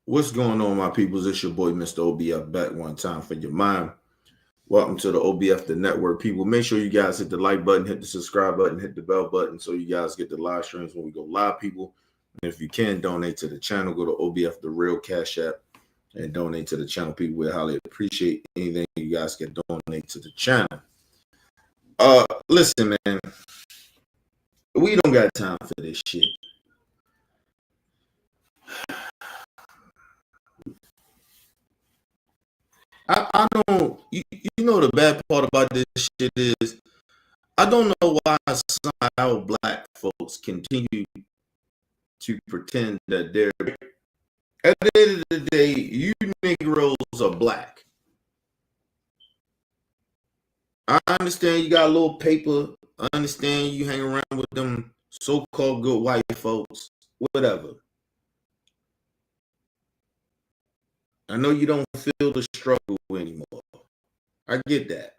What's going on, my peoples? It's your boy, Mr. OBF, back one time for your mind. Welcome to the OBF, the network. People, make sure you guys hit the like button, hit the subscribe button, hit the bell button so you guys get the live streams when we go live, people. And if you can donate to the channel, go to OBF, the real Cash App, and donate to the channel. People, we highly appreciate anything you guys can donate to the channel. Listen, man, we don't got time for this shit. I don't, you know, the bad part about this shit is I don't know why somehow black folks continue to pretend that they're, at the end of the day, you Negroes are black. I understand you got a little paper. I understand you hang around with them so-called good white folks, whatever. I know you don't feel the struggle anymore. I get that.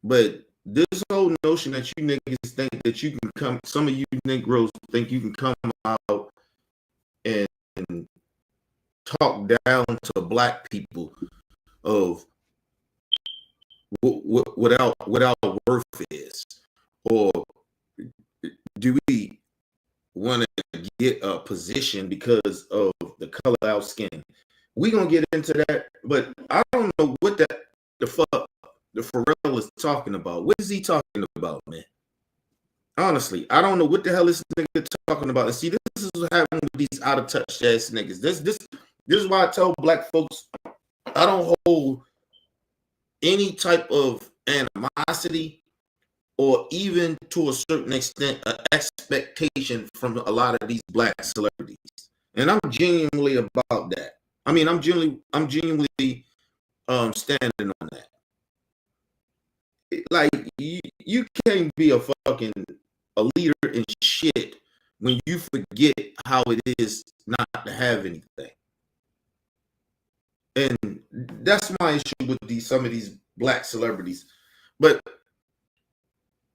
But this whole notion that you niggas think that you can come, some of you Negroes think you can come out and talk down to black people of what our worth is, or do we want to get a position because of the color of our skin? We gonna get into that, but I don't know what the fuck the Pharrell is talking about. What is he talking about, man? Honestly, I don't know what the hell this nigga talking about. And see, this is what happening with these out of touch ass niggas. This is why I tell black folks I don't hold any type of animosity or even to a certain extent an expectation from a lot of these black celebrities. And I'm genuinely about that. I mean, I'm genuinely standing on that. Like you can't be a fucking a leader in shit when you forget how it is not to have anything. And that's my issue with some of these black celebrities. But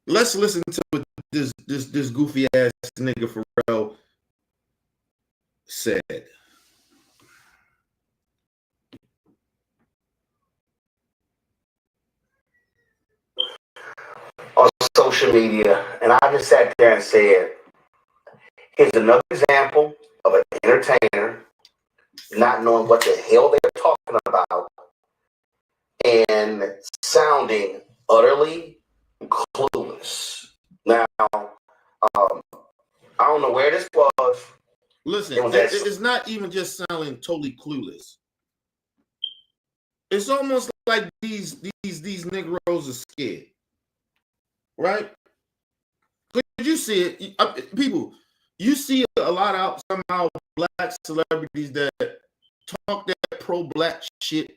let's listen to what this goofy ass nigga Pharrell said. On social media, and I just sat there and said, here's another example of an entertainer not knowing what the hell they're talking about and sounding utterly clueless. Now, I don't know where this was. Listen, it's not even just sounding totally clueless. It's almost like these Negroes are scared, right? Could you see it, people? You see a lot of somehow black celebrities that talk that pro-black shit,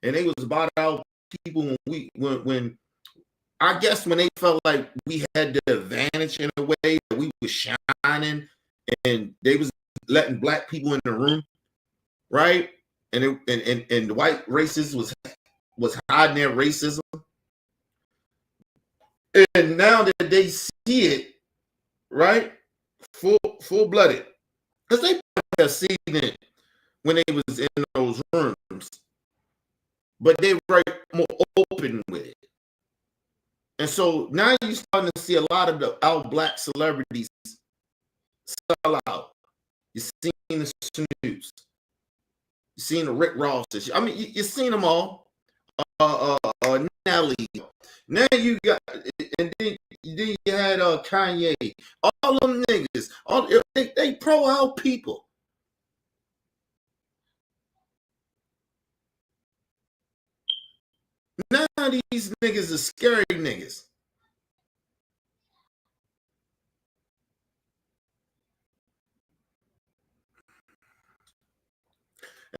and they was about our people when I guess when they felt like we had the advantage in a way that we was shining, and they was letting black people in the room, right? And the white racists was hiding their racism, and now that they see it, right, full blooded, because they have seen it when they was in those rooms, but they were more open with it. And so now you're starting to see a lot of our black celebrities sell out. You're seeing the Snoops, you're seeing the Rick Rosses. I mean, you're seeing them all. Nelly. Now you got, and then you had Kanye. All them niggas, they pro our people. Now these niggas are scary niggas.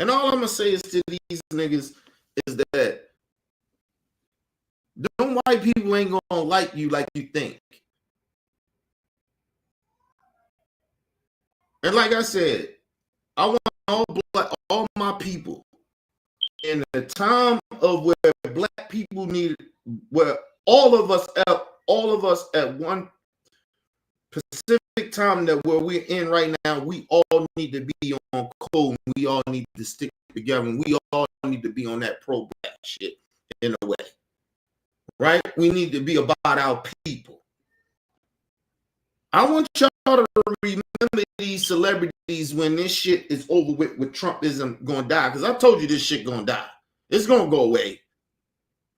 And all I'm gonna say is to these niggas is that them white people ain't gonna like you think. And like I said, I want all my people in the time of where black people need, where all of us at Pacific time that where we're in right now, we all need to be on code. We all need to stick together. And we all need to be on that pro-black shit in a way. Right? We need to be about our people. I want y'all to remember these celebrities when this shit is over with Trumpism gonna die. Because I told you this shit gonna die. It's gonna go away.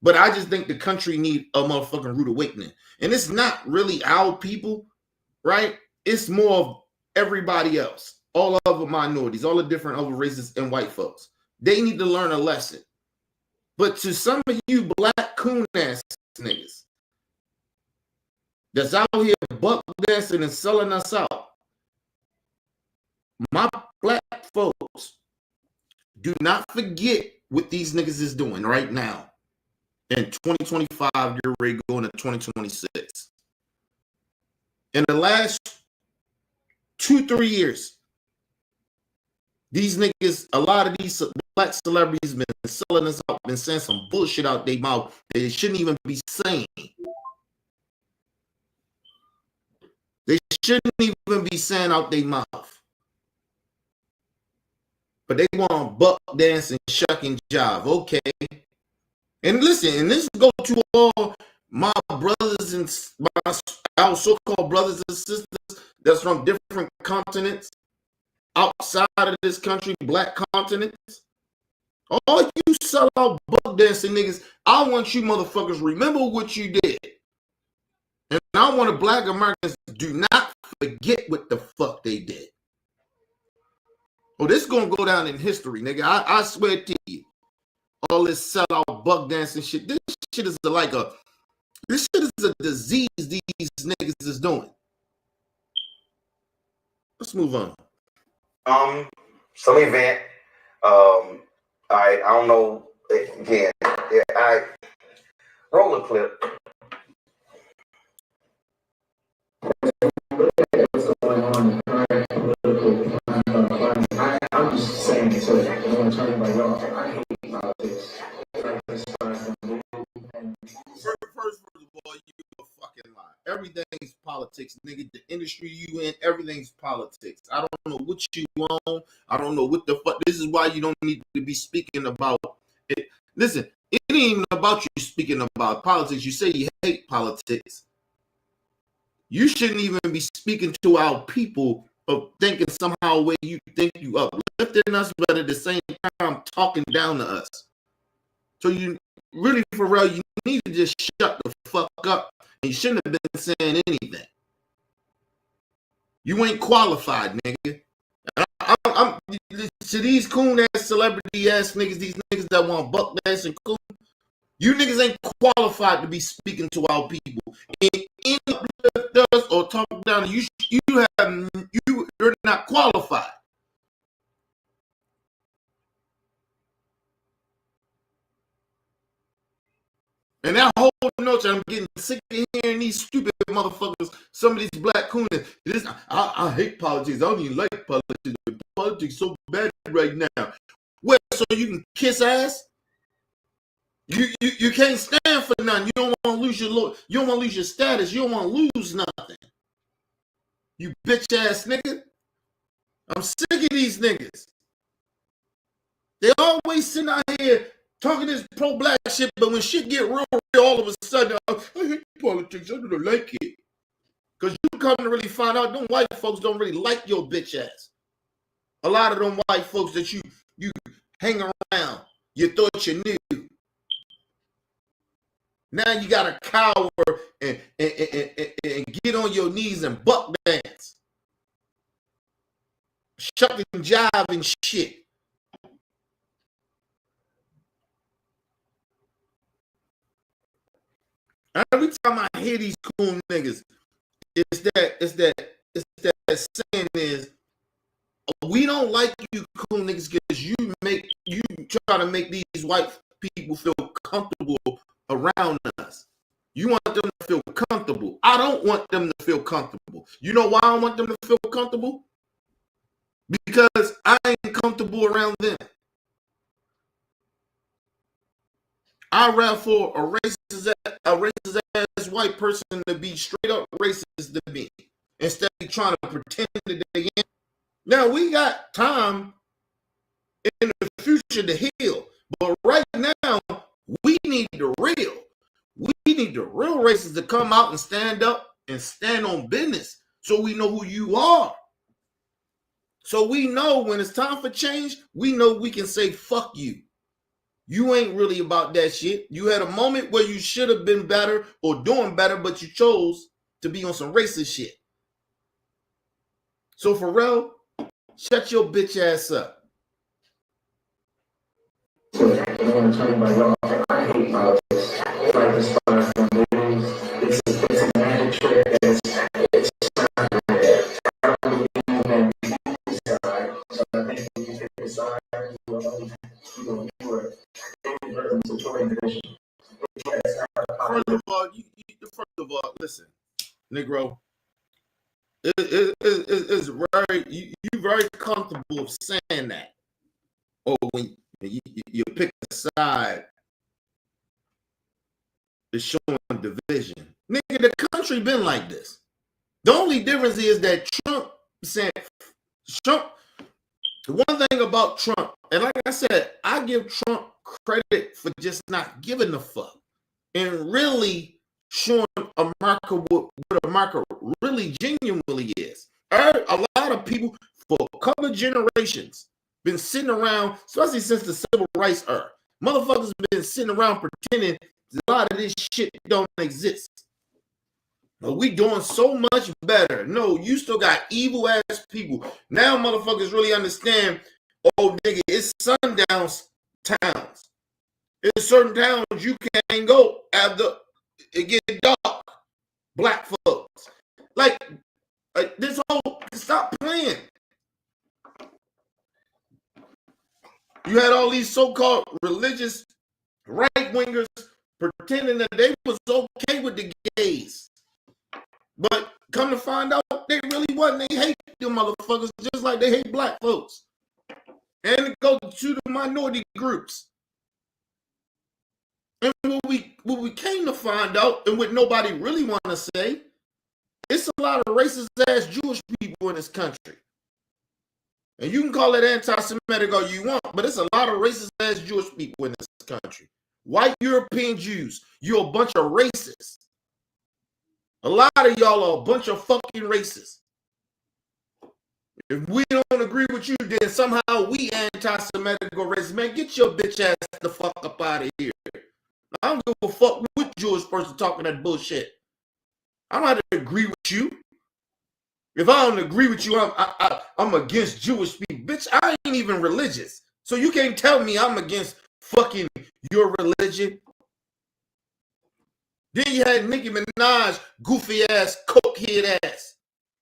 But I just think the country need a motherfucking rude awakening. And it's not really our people, right? It's more of everybody else. All other minorities, all the different other races and white folks. They need to learn a lesson. But to some of you black coon ass niggas that's out here buck dancing and selling us out, my black folks, do not forget what these niggas is doing right now. In 2025, you're ready going to 2026. In the last 2-3 years, these niggas, a lot of these black celebrities been selling us out, been saying some bullshit out their mouth that they shouldn't even be saying. They shouldn't even be saying out their mouth. But they want buck dance and shuck and jive. Okay. And listen, and this go to all my brothers and our so-called brothers and sisters that's from different continents outside of this country, black continents. All you sell out buck dancing niggas, I want you motherfuckers remember what you did. And I want the black Americans do not forget what the fuck they did. Oh, this is gonna go down in history, nigga. I swear to you. All this sellout buck dancing shit. This shit is this shit is a disease these niggas is doing. Let's move on. Some event. All right, I don't know. Again, yeah, I roll a clip. What's going on in current political climate? I'm just saying, so I don't want to turn anybody off. I hate politics. First of all, you a fucking lie. Everything's politics, nigga. The industry you in, everything's politics. I don't know what you own. I don't know what the fuck. This is why you don't need to be speaking about it. Listen, it ain't even about you speaking about politics. You say you hate politics. You shouldn't even be speaking to our people of thinking somehow way you think you uplifting us, but at the same time talking down to us. So you really, Pharrell, you need to just shut the fuck up, and you shouldn't have been saying anything. You ain't qualified, nigga. I'm to these coon ass celebrity ass niggas, these niggas that want buck dance and coon. You niggas ain't qualified to be speaking to our people. And in us or talk down, you're not qualified. And that whole notion, I'm getting sick of hearing these stupid motherfuckers, some of these black cooners. I hate politics. I don't even like politics. Politics so bad right now. Well, so you can kiss ass? You can't stand for nothing. You don't want to lose you don't want to lose your status. You don't want to lose nothing. You bitch ass nigga. I'm sick of these niggas. They always sitting out here talking this pro-black shit, but when shit get real, all of a sudden, I hate politics. I don't like it. Because you come to really find out, them white folks don't really like your bitch ass. A lot of them white folks that you hang around, you thought you knew. Now you got to cower and get on your knees and buck dance. Shuck and jive and shit. Every time I hear these cool niggas, it's that saying is, we don't like you cool niggas because you try to make these white people feel comfortable around us. You want them to feel comfortable. I don't want them to feel comfortable. You know why I don't want them to feel comfortable? Because I ain't comfortable around them. I'd rather for a racist ass white person to be straight up racist to me instead of trying to pretend that they in. Now we got time in the future to heal, but right now we need the real. We need the real racists to come out and stand up and stand on business, so we know who you are. So we know when it's time for change, we know we can say fuck you. You ain't really about that shit. You had a moment where you should have been better or doing better, but you chose to be on some racist shit. So Pharrell, shut your bitch ass up. So I don't want to turn anybody off. I hate politics. Like this far from news. It's a magic trick. It's not good. I don't believe in any side. So I think when you pick a side, you are inadvertent to join the division. First of all, listen, Negro. It's very you very comfortable of saying that. Or when you pick a side, it's showing division. Nigga, the country been like this. The only difference is that Trump said Trump. The one thing about Trump, and like I said, I give Trump credit for just not giving a fuck and really showing America what America really genuinely is. A lot of people for a couple of generations been sitting around, especially since the civil rights era. Motherfuckers been sitting around pretending a lot of this shit don't exist. But we doing so much better. No, you still got evil ass people. Now motherfuckers really understand, oh nigga, it's sundown towns. In certain towns you can't go after it get dark. Black folks. Like this whole, stop playing. You had all these so-called religious right-wingers pretending that they was okay with the gays. But come to find out, they really wasn't. They hate them motherfuckers just like they hate black folks. And it goes to the minority groups. And what we came to find out, and what nobody really want to say, it's a lot of racist ass Jewish people in this country. And you can call it anti-Semitic all you want, but it's a lot of racist ass Jewish people in this country. White European Jews, you're a bunch of racists. A lot of y'all are a bunch of fucking racists. If we don't agree with you, then somehow we anti-Semitic or racist. Man, get your bitch ass the fuck up out of here. I don't give a fuck with Jewish person talking that bullshit. I don't have to agree with you. If I don't agree with you, I'm against Jewish people. Bitch, I ain't even religious. So you can't tell me I'm against fucking your religion. Then you had Nicki Minaj, goofy ass, coke head ass.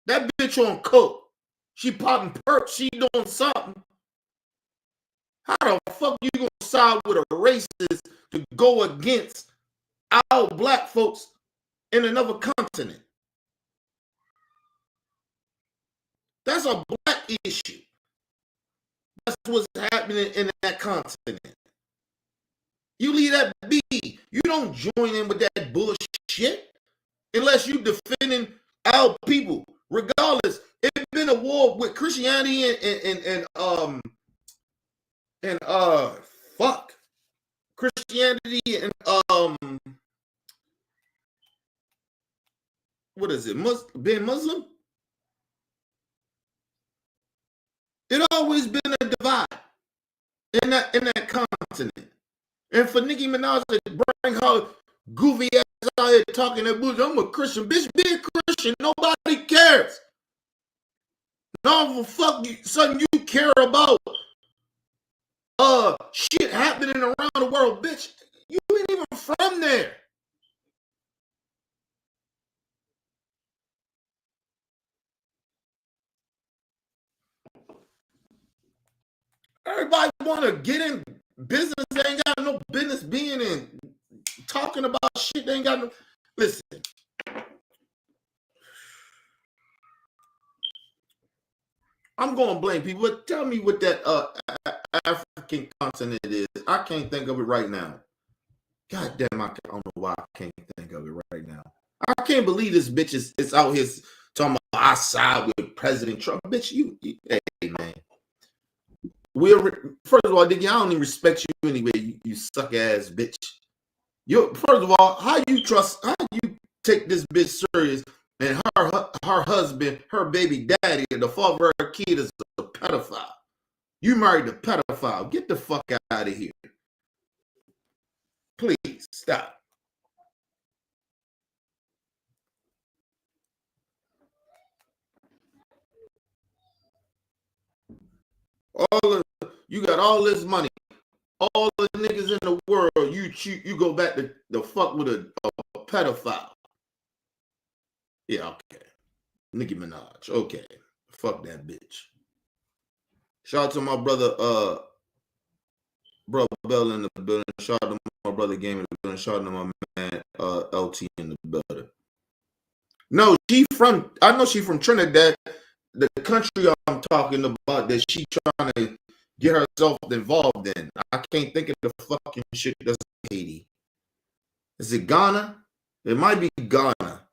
That bitch on coke. She popping perks. She doing something. How the fuck you gonna side with a racist to go against our black folks in another continent? That's a black issue. That's what's happening in that continent. You leave that be. You don't join in with that bullshit unless you defending our people. Regardless, it's been a war with Christianity and Christianity and what is it? Being Muslim? It always been a divide in that continent. And for Nicki Minaj to bring her goofy ass out here talking that bullshit, I'm a Christian. Bitch, be a Christian. Nobody cares. No fuck you, something you care about shit happening around the world, bitch. You ain't even from there. Everybody want to get in business they ain't got no business being in. Talking about shit they ain't got no. Listen. I'm going to blame people, but tell me what that African continent is. I can't think of it right now. God damn, I don't know why I can't think of it right now. I can't believe this bitch is out here talking about I side with President Trump. Bitch, hey, man. First of all, Diggy, I don't even respect you anyway, you suck ass bitch. First of all, how you take this bitch serious and her husband, her baby daddy, the father of her kid is a pedophile. You married a pedophile. Get the fuck out of here. Please stop. You got all this money, all the niggas in the world. You go back to the fuck with a pedophile. Yeah, okay. Nicki Minaj. Okay. Fuck that bitch. Shout out to my brother, Bro Bell in the building. Shout out to my brother Game in the building. Shout out to my man LT in the building. No, I know she from Trinidad, the country I'm talking about that she trying to get herself involved in. I can't think of the fucking shit that's Haiti. Is it Ghana? It might be Ghana,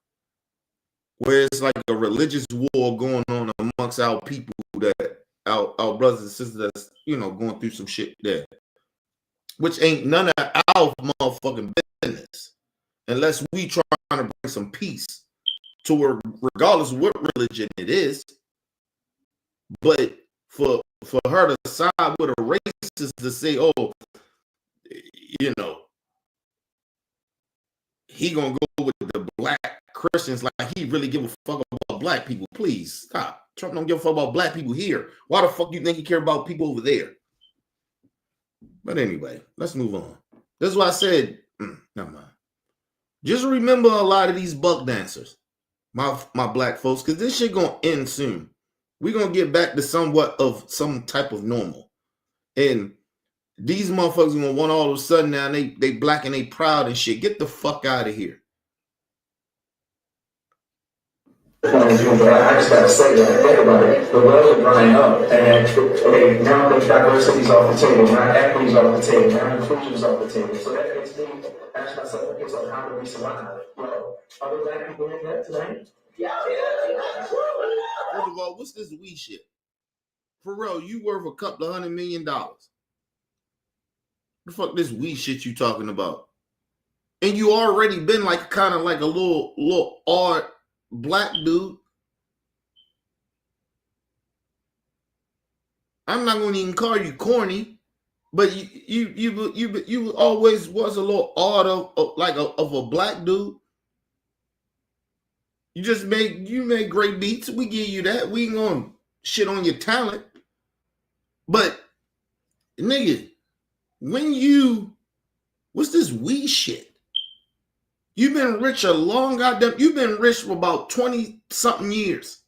where it's like a religious war going on amongst our people, that our brothers and sisters that's, going through some shit there, which ain't none of our motherfucking business, unless we trying to bring some peace to her, regardless of what religion it is. But for her to side with a racist to say, oh, he gonna go with the black Christians, like he really give a fuck about black people. Please stop. Trump don't give a fuck about black people here. Why the fuck you think he care about people over there? But anyway, let's move on. That's why I said, never mind. Just remember a lot of these buck dancers, my black folks, because this shit gonna end soon. We're gonna get back to somewhat of some type of normal. And these motherfuckers gonna want all of a sudden now they black and they proud and shit. Get the fuck out of here. I just gotta say that. Think about it. The world is drying up, and okay, now the diversity's off the table, now equity's off the table, now inclusion's off the table. So that makes me ask myself, okay, so how do we survive? Well, are there black people in there tonight? Yeah. First of all, what's this we shit? Pharrell, you worth a couple of $100 million. The fuck this we shit you talking about? And you already been like kind of like a little odd black dude. I'm not gonna even call you corny, but you always was a little odd of a black dude. You made great beats. We give you that. We ain't gonna shit on your talent. But nigga, what's this we shit? You've been rich a long goddamn. You've been rich for about 20 something years.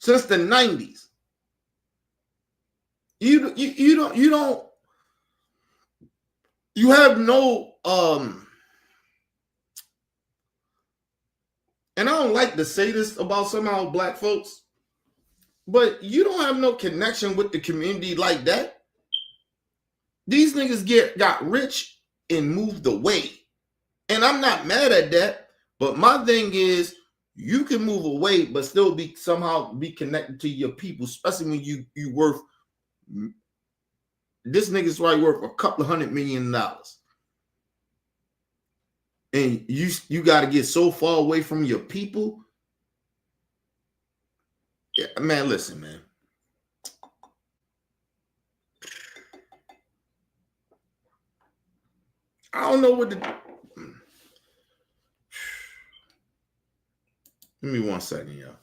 Since the 90s. You have no and I don't like to say this about somehow black folks, but you don't have no connection with the community like that. These niggas got rich and moved away. And I'm not mad at that, but my thing is you can move away but still somehow be connected to your people, especially when you worth, this nigga's probably worth a couple of $100 million. And you got to get so far away from your people. Yeah, man, listen, man. I don't know what to do. Give me 1 second, y'all.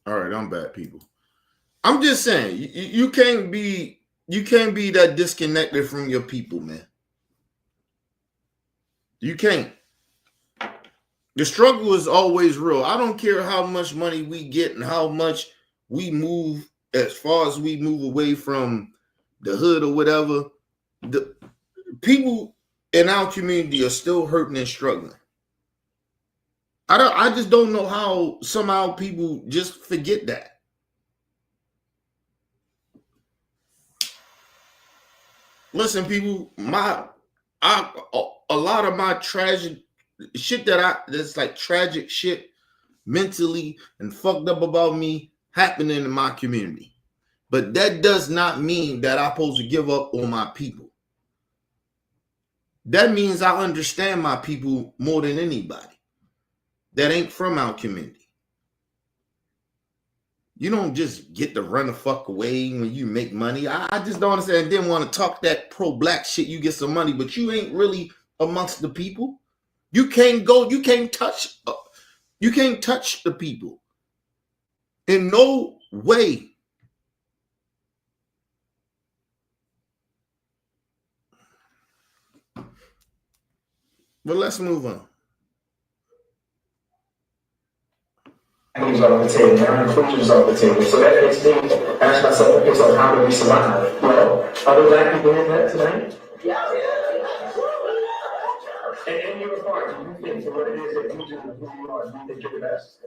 All right, I'm back, people. I'm just saying, you can't be that disconnected from your people, man. You can't. The struggle is always real. I don't care how much money we get and how much we move, as far as we move away from the hood or whatever. The people in our community are still hurting and struggling. I just don't know how somehow people just forget that. Listen, people, a lot of my tragic shit that's like tragic shit mentally and fucked up about me happening in my community. But that does not mean that I'm supposed to give up on my people. That means I understand my people more than anybody that ain't from our community. You don't just get to run the fuck away when you make money. I just don't understand. I didn't want to talk that pro-black shit. You get some money, but you ain't really amongst the people. You can't touch the people in no way. But let's move on. Things off the table, our inclusions off the table. So that makes me ask myself, okay, so how do we survive? Well, are there black people in that tonight? Yeah. And you're a part, do you think for what it is that you do and who you are, do you think you're the best?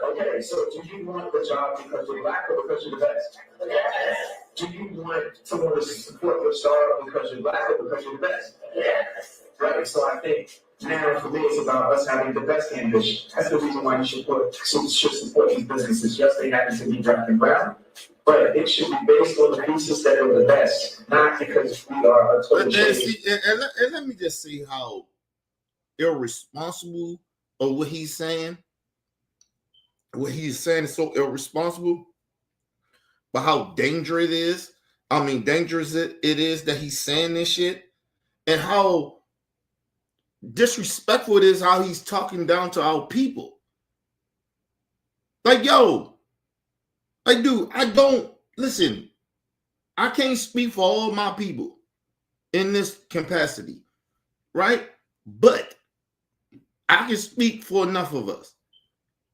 Okay, so do you want the job because you're black or because you're the best? Yes. Do you want someone to support your star because you're black or because you're the best? Yes. Right, so I think now for me it's about us having the best ambition. That's the reason why you should support these businesses. Yes, they happen to be black and brown, but it should be based on the pieces that are the best, not because we are a total change. And let me just see how irresponsible of what he's saying. What he's saying is so irresponsible, but how dangerous it is. I mean, dangerous it is that he's saying this shit, and how disrespectful it is how he's talking down to our people. Like, yo, like, dude, I can't speak for all my people in this capacity, right? But I can speak for enough of us.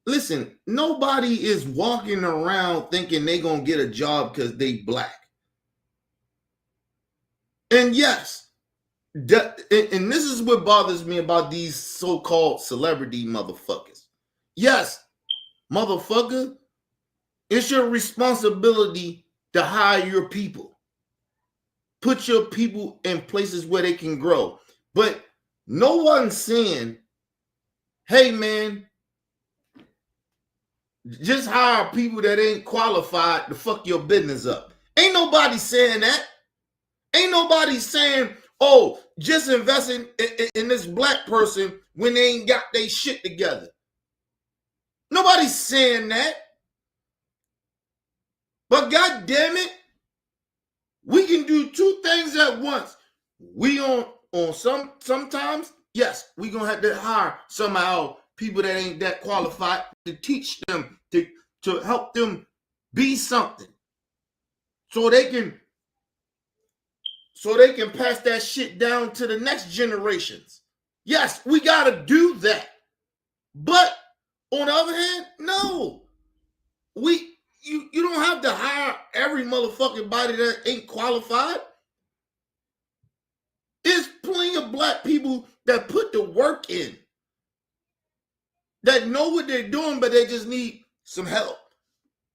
Listen, nobody is walking around thinking they're going to get a job because they black. And yes, and this is what bothers me about these so-called celebrity motherfuckers. Yes, motherfucker, it's your responsibility to hire your people. Put your people in places where they can grow. But no one's saying, hey, man, just hire people that ain't qualified to fuck your business up. Ain't nobody saying that. Ain't nobody saying, oh, just invest in this black person when they ain't got their shit together. Nobody's saying that. But God damn it, we can do two things at once. We sometimes, yes, we gonna have to hire somehow people that ain't that qualified to teach them to help them be something. So they can pass that shit down to the next generations. Yes, we gotta do that. But on the other hand, no. You don't have to hire every motherfucking body that ain't qualified. There's plenty of black people that put the work in, that know what they're doing, but they just need some help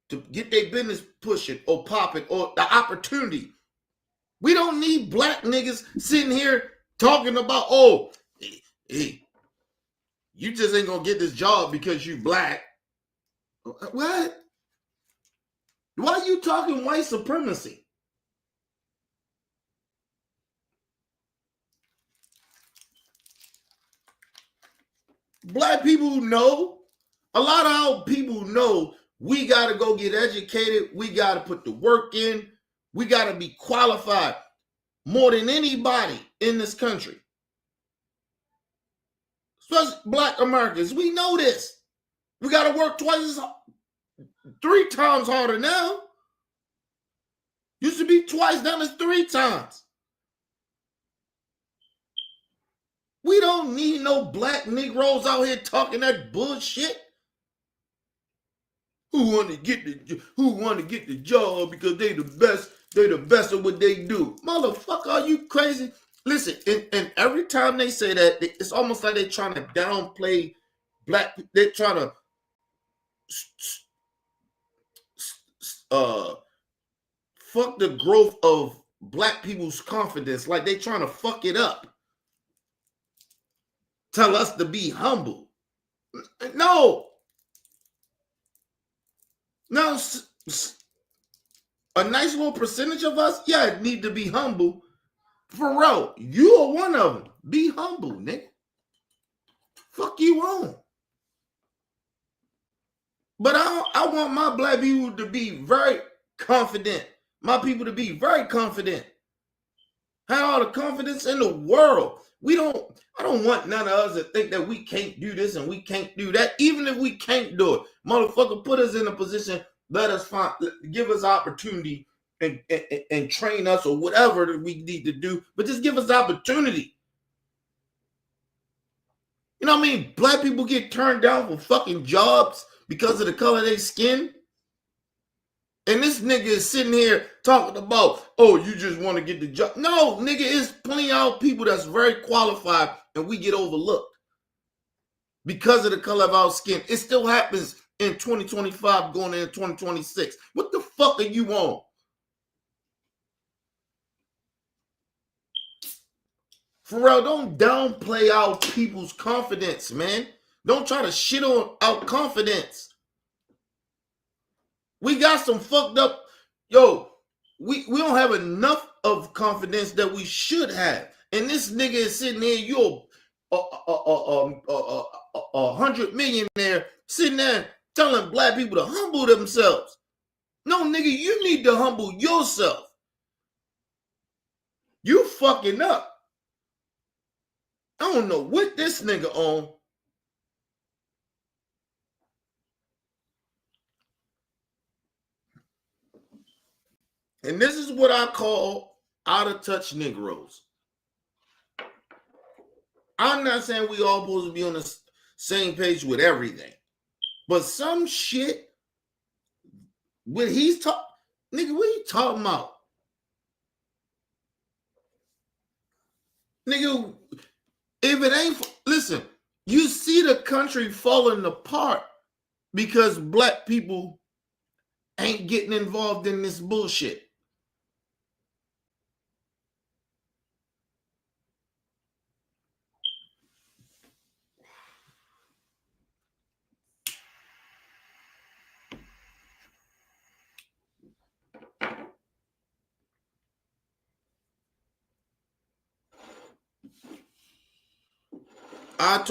to get their business pushing or popping or the opportunity. We don't need black niggas sitting here talking about, oh, hey, you just ain't gonna get this job because you black. What? Why are you talking white supremacy? Black people know, a lot of our people know we got to go get educated. We got to put the work in. We got to be qualified more than anybody in this country. Especially black Americans. We know this. We got to work twice 3 times harder now. Used to be twice, now it's 3 times. We don't need no black Negroes out here talking that bullshit. Who want to get the job because they the best at what they do. Motherfucker, are you crazy? Listen, and every time they say that, it's almost like they're trying to downplay black. They're trying to fuck the growth of black people's confidence. Like they trying to fuck it up. Tell us to be humble. No, a nice little percentage of us, yeah, need to be humble. Pharrell, you are one of them. Be humble, nigga. Fuck you on. But I want my black people to be very confident. My people to be very confident. Have all the confidence in the world. I don't want none of us to think that we can't do this and we can't do that. Even if we can't do it, motherfucker, put us in a position, give us opportunity and train us or whatever that we need to do, but just give us opportunity. You know what I mean? Black people get turned down for fucking jobs because of the color of their skin. And this nigga is sitting here talking about, oh, you just want to get the job. No, nigga, it's plenty of people that's very qualified and we get overlooked because of the color of our skin. It still happens in 2025 going into 2026. What the fuck are you on? Pharrell, don't downplay our people's confidence, man. Don't try to shit on our confidence. We got some fucked up, we don't have enough of confidence that we should have. And this nigga is sitting here, you're a 100 millionaire sitting there telling black people to humble themselves. No, nigga, you need to humble yourself. You fucking up. I don't know what this nigga on. And this is what I call out of touch Negroes. I'm not saying we all supposed to be on the same page with everything. But some shit, when he's talking, nigga, what are you talking about? Nigga, if it ain't, listen, you see the country falling apart because black people ain't getting involved in this bullshit. I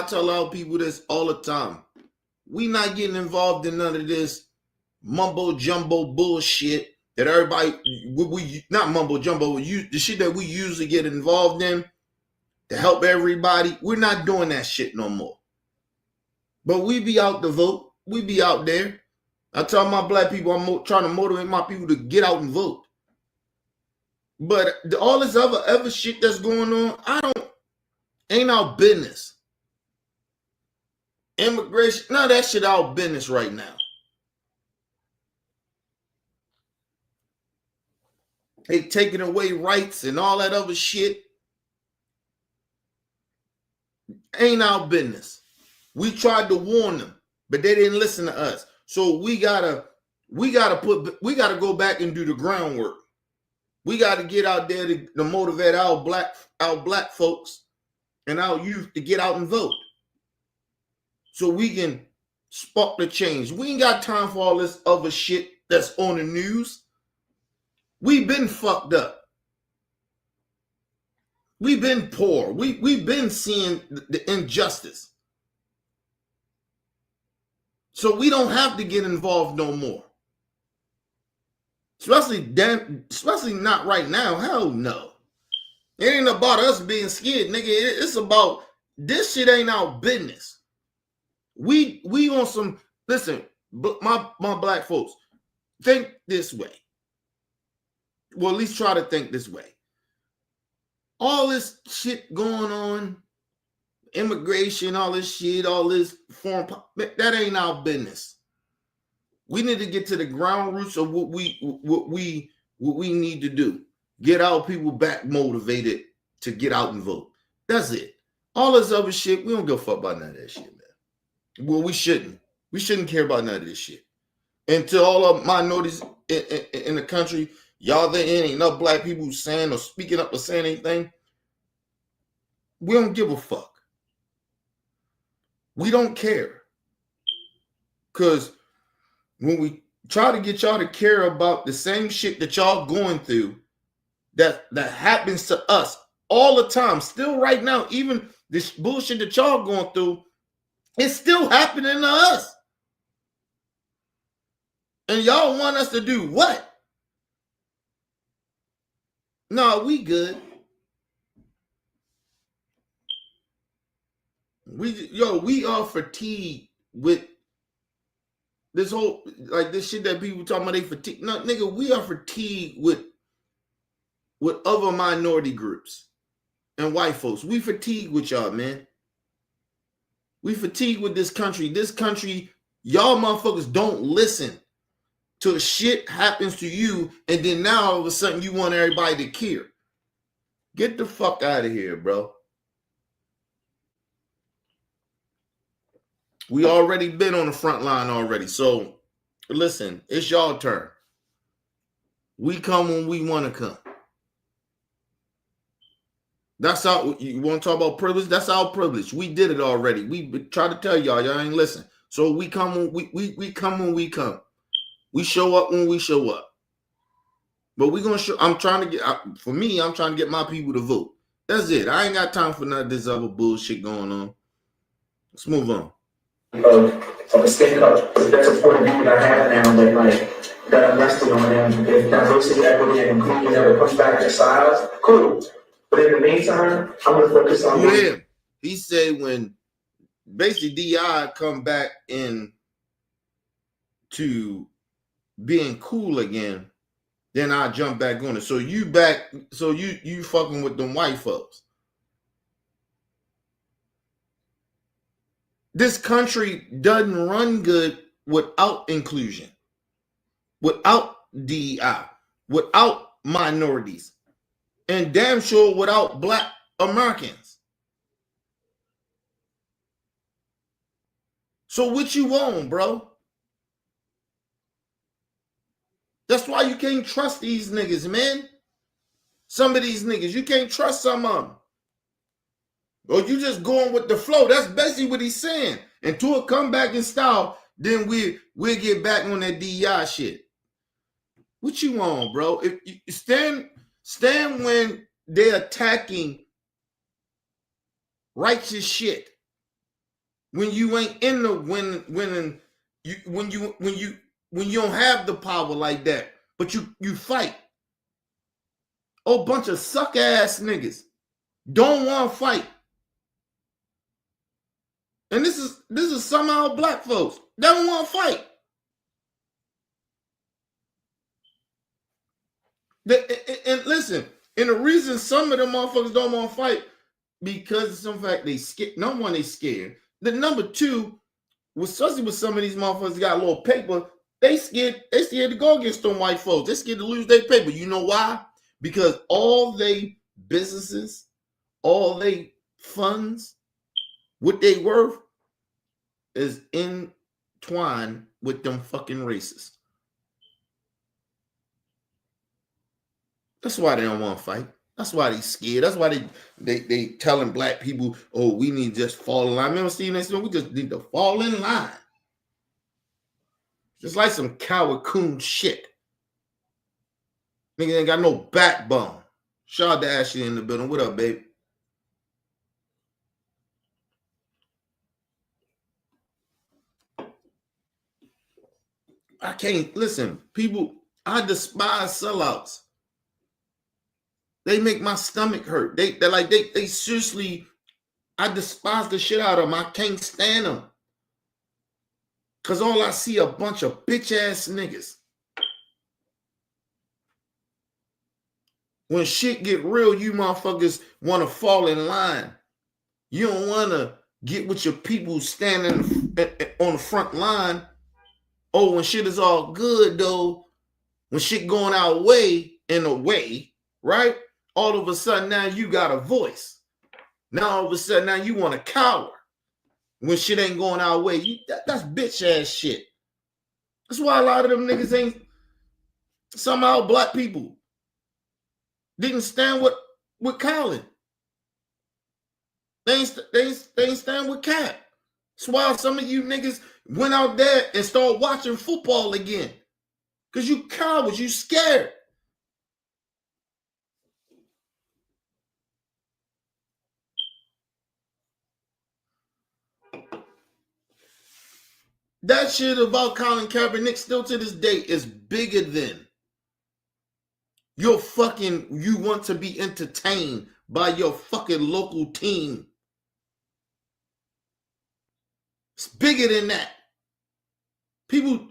tell our people this all the time. We not getting involved in none of this mumbo jumbo bullshit that everybody, we not mumbo jumbo, the shit that we usually get involved in to help everybody. We're not doing that shit no more. But we be out to vote. We be out there. I tell my black people, I'm trying to motivate my people to get out and vote. But all this other shit that's going on, ain't our business. Immigration, none of that shit our business right now. They taking away rights and all that other shit. Ain't our business. We tried to warn them, but they didn't listen to us. So we gotta go back and do the groundwork. We gotta get out there to motivate our black folks and our youth to get out and vote. So we can spark the change. We ain't got time for all this other shit that's on the news. We've been fucked up. We've been poor. We've been seeing the injustice. So we don't have to get involved no more. Especially not right now. Hell no. It ain't about us being scared, nigga. It's about this shit ain't our business. We on some Listen, my black folks, think this way. Well, at least try to think this way. All this shit going on, immigration, all this shit, all this foreign, that ain't our business. We need to get to the ground roots of what we need to do. Get our people back motivated to get out and vote. That's it. All this other shit, we don't give a fuck about none of that shit, man. Well, we shouldn't. We shouldn't care about none of this shit. And to all of minorities in the country, y'all there ain't enough black people saying or speaking up or saying anything. We don't give a fuck. We don't care. Because when we try to get y'all to care about the same shit that y'all going through, that happens to us all the time, still right now, even this bullshit that y'all going through, it's still happening to us. And y'all want us to do what? No, we good. We are fatigued with this whole, like, this shit that people talking about they fatigued. No, nigga, we are fatigued with other minority groups and white folks. We fatigued with y'all, man. We fatigued with this country. This country, y'all motherfuckers don't listen till shit happens to you, and then now all of a sudden you want everybody to care. Get the fuck out of here, bro. We already been on the front line already. So listen, it's y'all turn. We come when we want to come. That's how you want to talk about privilege. That's our privilege. We did it already. We try to tell y'all ain't listen. So we come when we come when we come. We show up when we show up. But we're gonna show. I'm trying to get. For me, I'm trying to get my people to vote. That's it. I ain't got time for none of this other bullshit going on. Let's move on. Of a skin color. That's a point of view that I have now that, like, that I'm resting on them. If diversity, equity, and inclusion ever comes back to size, cool. But in the meantime, I'm gonna focus on. Yeah, he said when basically DI come back in to being cool again, then I jump back on it. So you back, so you fucking with them white folks. This country doesn't run good without inclusion, without DEI, without minorities, and damn sure without black Americans. So what you want, bro? That's why you can't trust these niggas, man. Some of these niggas, you can't trust some of them. Or you just going with the flow. That's basically what he's saying. Until it come back in style, then we'll get back on that DEI shit. What you want, bro? If you stand when they're attacking righteous shit. When you ain't in the when you don't have the power like that, but you fight. Oh, bunch of suck ass niggas don't want to fight. And this is somehow black folks. They don't want to fight. And listen, and the reason some of them motherfuckers don't want to fight, because of some fact they scared. Number one, they scared. The number two, especially with some of these motherfuckers got a little paper, they scared to go against them white folks. They scared to lose their paper. You know why? Because all they businesses, all they funds, what they worth is entwined with them fucking racists. That's why they don't want to fight. That's why they scared. That's why they telling black people, oh, we need to just fall in line. Remember Steve Nash? We just need to fall in line. Just like some coward coon shit. Nigga ain't got no backbone. Shout out to Ashley in the building. What up, babe? I can't listen. People, I despise sellouts. They make my stomach hurt. They seriously, I despise the shit out of them. I can't stand them. Because all I see a bunch of bitch-ass niggas. When shit get real, you motherfuckers want to fall in line. You don't want to get with your people standing on the front line. Oh, when shit is all good, though, when shit going our way, in a way, right? All of a sudden, now you got a voice. Now, all of a sudden, now you want to cower. When shit ain't going our way, that's bitch-ass shit. That's why a lot of them niggas ain't, somehow black people didn't stand with Colin. They ain't stand with Cap. That's why some of you niggas went out there and started watching football again. Because you cowards, you scared. That shit about Colin Kaepernick still to this day is bigger than you want to be entertained by your fucking local team. It's bigger than that. People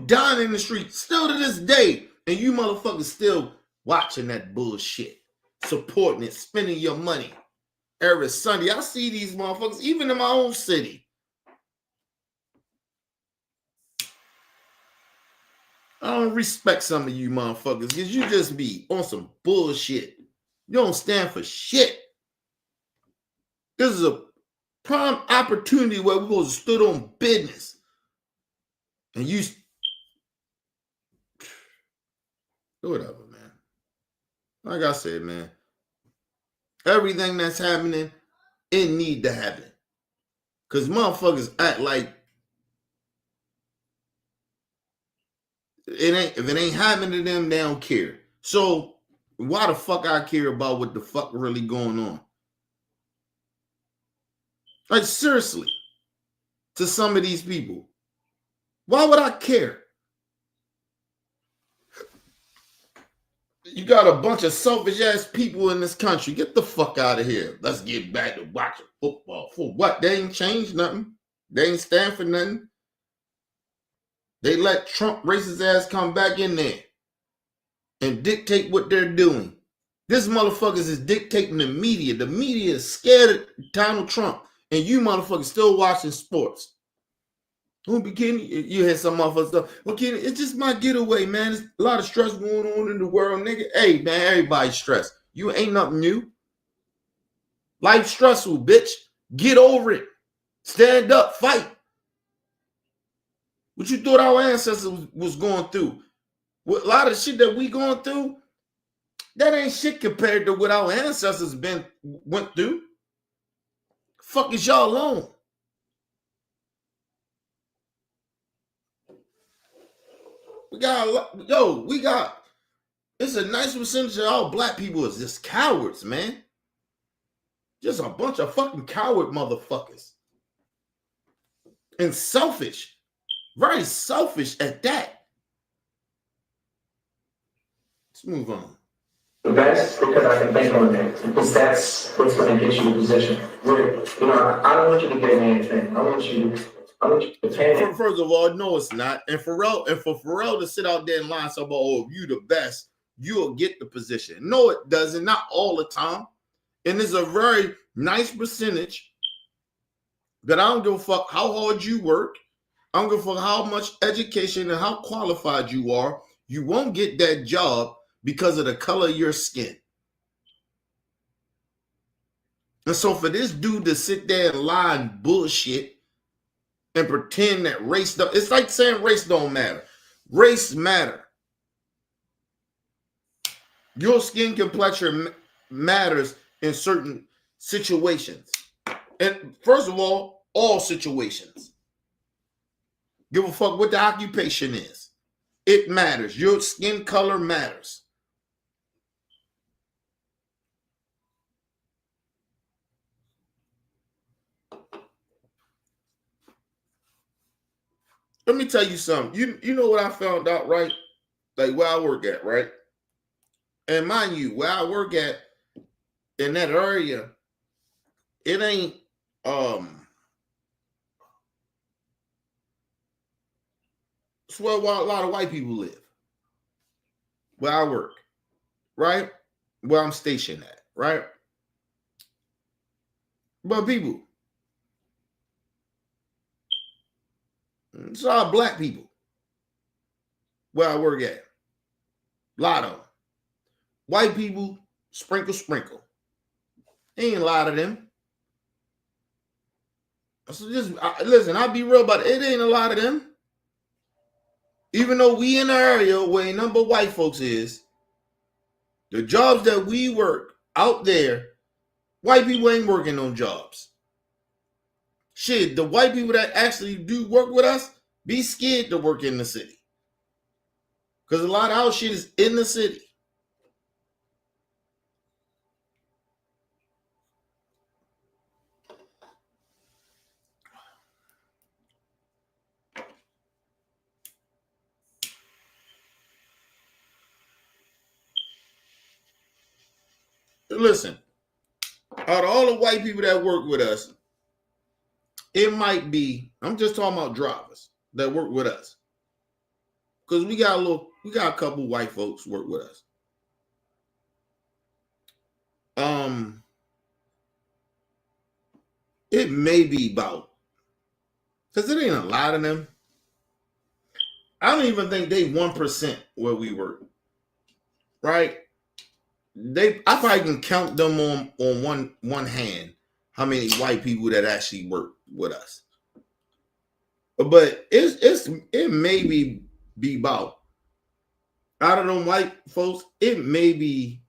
dying in the street still to this day, and you motherfuckers still watching that bullshit, supporting it, spending your money every Sunday. I see these motherfuckers even in my own city. I don't respect some of you motherfuckers because you just be on some bullshit. You don't stand for shit. This is a prime opportunity where we're supposed to stood on business. And you, whatever, man. Like I said, man, everything that's happening, it need to happen. Because motherfuckers act like if it ain't happening to them, they don't care. So why the fuck I care about what the fuck really going on? Like, seriously, to some of these people, why would I care? You got a bunch of selfish ass people in this country. Get the fuck out of here. Let's get back to watching football. For what? They ain't changed nothing. They ain't stand for nothing. They let Trump racist ass come back in there and dictate what they're doing. This motherfuckers is dictating the media. The media is scared of Donald Trump. And you motherfuckers still watching sports. Don't be kidding. You had some motherfuckers stuff. Well, Kenny, it's just my getaway, man. There's a lot of stress going on in the world, nigga. Hey, man, everybody's stressed. You ain't nothing new. Life's stressful, bitch. Get over it. Stand up, fight. What you thought our ancestors was going through? With a lot of shit that we going through, that ain't shit compared to what our ancestors went through. Fuck is y'all on? We got it's a nice percentage of all black people is just cowards, man. Just a bunch of fucking coward motherfuckers. And selfish. Very selfish at that. Let's move on. The best because I can bank on that. Because that's what's going to get you a position. I don't want you to get anything. I want you to pay. First of all, no, it's not. And for Pharrell to sit out there and lie and say, oh, if you the best, you'll get the position. No, it doesn't. Not all the time. And there's a very nice percentage that I don't give a fuck how hard you work. I don't give a fuck how much education and how qualified you are. You won't get that job because of the color of your skin. And so for this dude to sit there and lie and bullshit and pretend that race don't, it's like saying race don't matter. Race matter. Your skin complexion matters in certain situations. And first of all situations. Give a fuck what the occupation is. It matters. Your skin color matters. Let me tell you something. You know what I found out, right? Like where I work at, right? And mind you, where I work at in that area, it ain't It's where a lot of white people live. Where I work, right? Where I'm stationed at, right? But people, it's all black people where I work at. A lot of them. White people, sprinkle. Ain't a lot of them. So just listen, I'll be real about it. It ain't a lot of them. Even though we in the area where a number of white folks is, the jobs that we work out there, white people ain't working on jobs. Shit, the white people that actually do work with us be scared to work in the city. Because a lot of our shit is in the city. Listen, out of all the white people that work with us, it might be, I'm just talking about drivers that work with us. Because we got a couple white folks work with us. It may be about, because it ain't a lot of them. I don't even think they 1% where we work. Right? I probably can count them on one hand how many white people that actually work with us. But it may be about, out of them white folks, it may be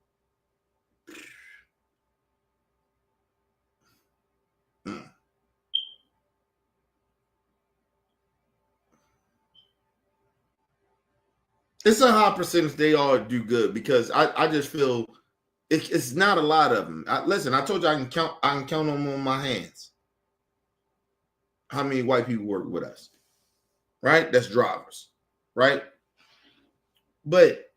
it's a high percentage they all do good, because I just feel it's not a lot of them. Listen, I told you I can count them on my hands how many white people work with us, right? That's drivers, right? But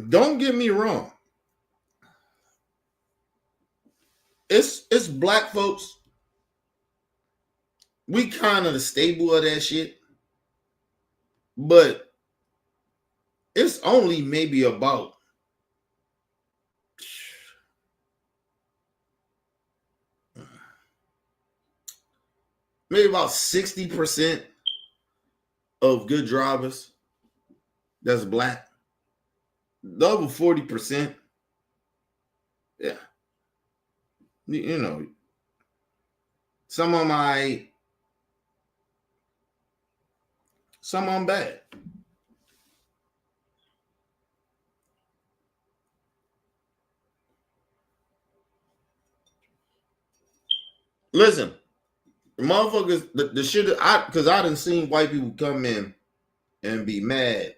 don't get me wrong, it's black folks. We kind of the stable of that shit, but it's only maybe about maybe about 60% of good drivers that's black. The other 40%, yeah, you know, some of them bad. Listen, motherfuckers, the shit because I done seen white people come in and be mad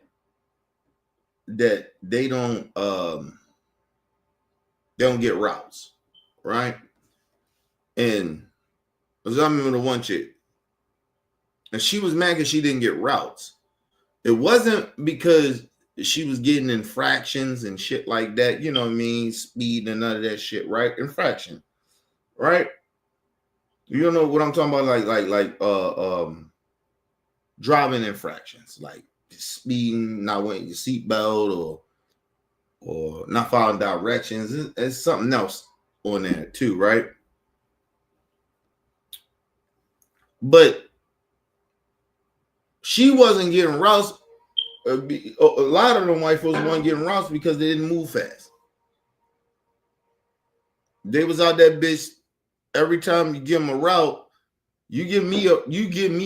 that they don't get routes, right? And I remember the one chick, and she was mad because she didn't get routes. It wasn't because she was getting infractions and shit like that, you know what I mean? Speed and none of that shit, right? Infraction, right? You know what I'm talking about? Like driving infractions, like speeding, not wearing your seatbelt, or not following directions. It's something else on there too, right? But she wasn't getting routes. A lot of them white folks weren't getting routes because they didn't move fast. They was out that bitch. Every time you give them a route, you give me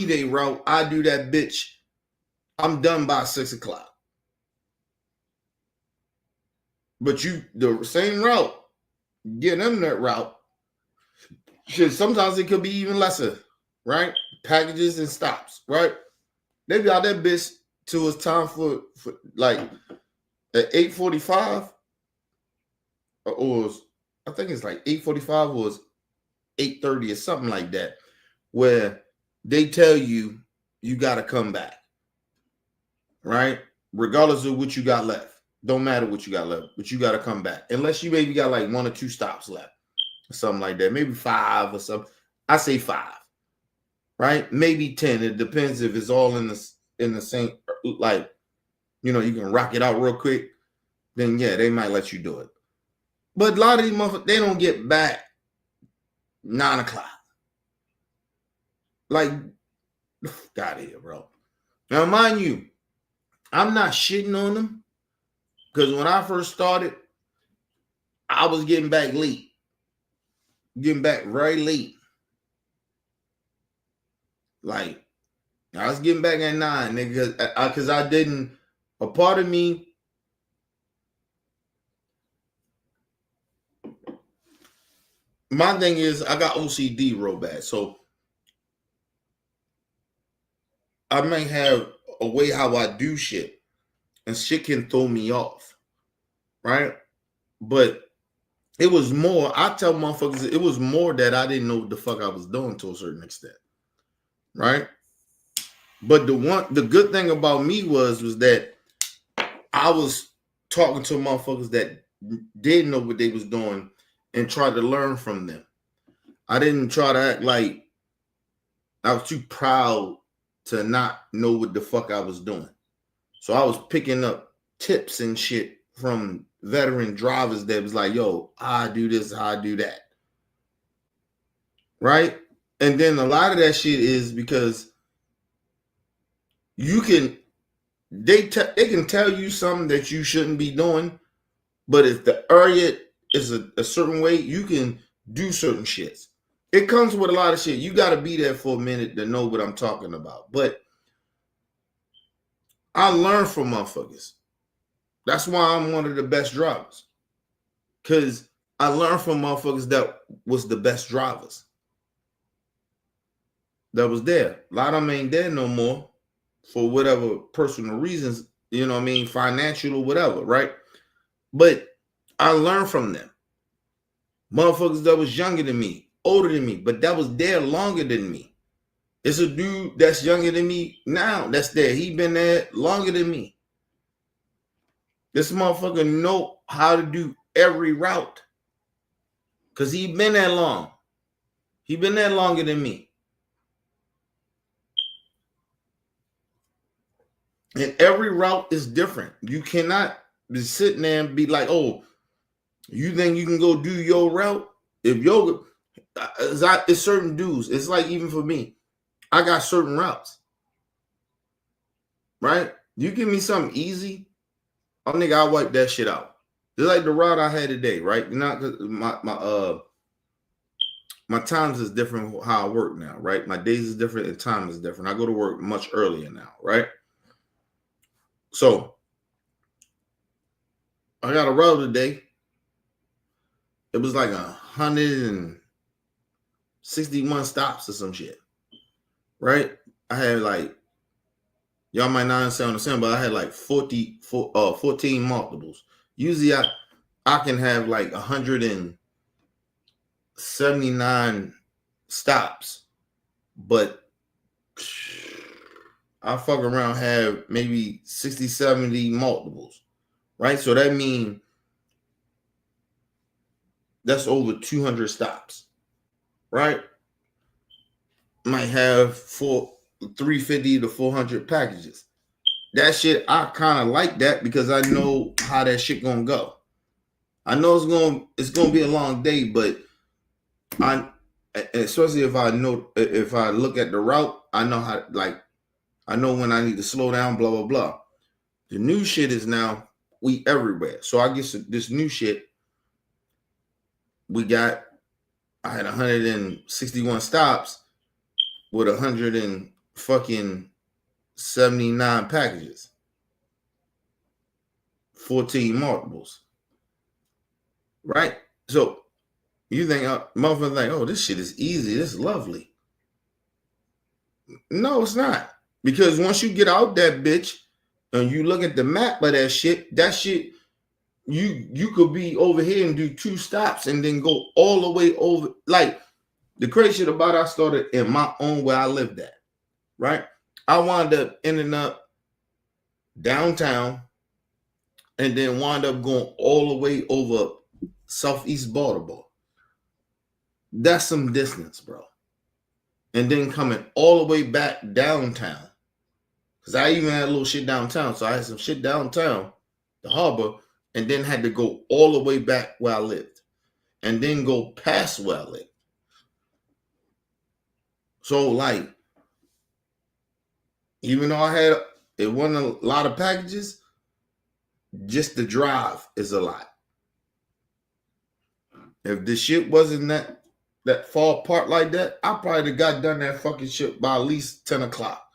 the route, I do that bitch. I'm done by 6 o'clock. But the same route, get them that route. Shit, sometimes it could be even lesser, right? Packages and stops, right? They be out that bitch till it's time for like at 8:45, or I think it's like 8:45 or 8:30 or something like that, where they tell you got to come back, right? Regardless of what you got left. Don't matter what you got left, but you got to come back. Unless you maybe got like 1 or 2 stops left or something like that. Maybe 5 or something. I say 5. right? Maybe 10. It depends if it's all in the same, like, you can rock it out real quick. Then yeah, they might let you do it. But a lot of these motherfuckers, they don't get back 9 o'clock. Like, got here, bro. Now, mind you, I'm not shitting on them because when I first started, I was getting back late. Getting back very late. Like, I was getting back at 9, nigga, because I didn't, a part of me, my thing is I got OCD real bad. So I may have a way how I do shit and shit can throw me off. Right? But it was more, I tell motherfuckers, it was more that I didn't know what the fuck I was doing to a certain extent. Right? But the good thing about me was that I was talking to motherfuckers that did know what they was doing and tried to learn from them. I didn't try to act like I was too proud to not know what the fuck I was doing. So I was picking up tips and shit from veteran drivers that was like, yo, I do this, I do that. Right? And then a lot of that shit is because they can tell you something that you shouldn't be doing, but if the area is a certain way, you can do certain shits. It comes with a lot of shit. You got to be there for a minute to know what I'm talking about. But I learn from motherfuckers. That's why I'm one of the best drivers. Because I learned from motherfuckers that was the best drivers. That was there. A lot of them ain't there no more for whatever personal reasons, you know what I mean, financial or whatever, right? But I learned from them. Motherfuckers that was younger than me, older than me, but that was there longer than me. It's a dude that's younger than me now that's there. He been there longer than me. This motherfucker know how to do every route because he been there long. He been there longer than me. And every route is different. You cannot be sitting there and be like, oh, you think you can go do your route? If yoga, it's certain dudes. It's like even for me, I got certain routes. Right? You give me something easy, oh nigga, I'll wipe that shit out. Just like the route I had today, right? Not my times is different how I work now, right? My days is different and time is different. I go to work much earlier now, right? So I got a route today. It was like 161 stops or some shit, right? I had like, y'all might not understand, but I had like 14 multiples. Usually I can have like 179 stops, but I fuck around have maybe 60, 70 multiples, right? So that means that's over 200 stops, right? Might have 350 to 400 packages. That shit, I kind of like that because I know how that shit gonna go. I know it's gonna be a long day, but especially if I look at the route, I know how, like, I know when I need to slow down, blah blah blah. The new shit is now we everywhere. So I guess this new shit I had 161 stops with 179 packages, 14 multiples, right? So you think motherfuckers like, oh, this shit is easy, this is lovely. No, it's not, because once you get out that bitch and you look at the map of that shit, you could be over here and do 2 stops and then go all the way over. Like, the crazy shit about it, I started in my own where I lived at, right? I wound up ending up downtown and then wound up going all the way over Southeast Baltimore. That's some distance, bro. and then coming all the way back downtown. Because I even had a little shit downtown. So I had some shit downtown, the harbor, and then had to go all the way back where I lived. And then go past where I lived. So like, even though it wasn't a lot of packages, just the drive is a lot. If the shit wasn't that far apart like that, I probably got done that fucking shit by at least 10 o'clock.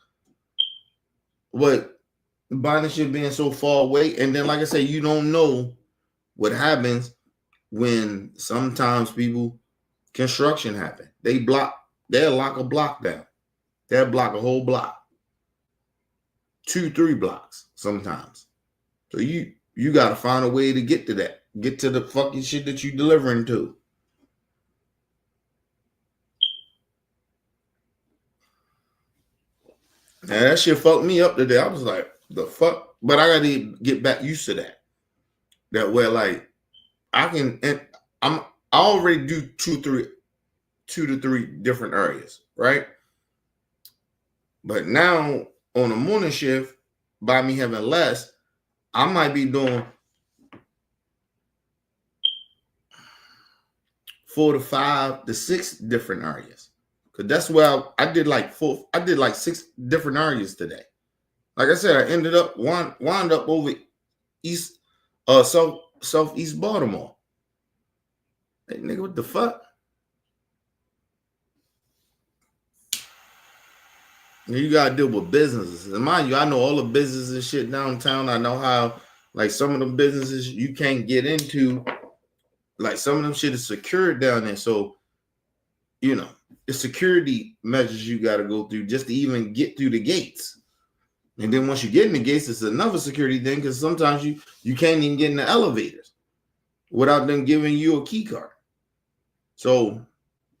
But buying the shit being so far away, and then like I say, you don't know what happens when sometimes construction happen. They'll lock a block down. They'll block a whole block. 2-3 blocks sometimes. So you gotta find a way to get to that. Get to the fucking shit that you delivering to. And that shit fucked me up today. I was like, the fuck? But I gotta get back used to that. That where like I already do 2 to 3 different areas, right? But now on a morning shift, by me having less, I might be doing 4 to 5 to 6 different areas. Cause that's where I did like 6 different areas today. Like I said, I ended up wound up over southeast Baltimore. Hey, nigga, what the fuck? You gotta deal with businesses. And mind you, I know all the businesses and shit downtown. I know how like some of them businesses you can't get into. Like some of them shit is secured down there. So, you know, the security measures you got to go through just to even get through the gates. And then once you get in the gates, it's another security thing because sometimes you can't even get in the elevators without them giving you a key card. So,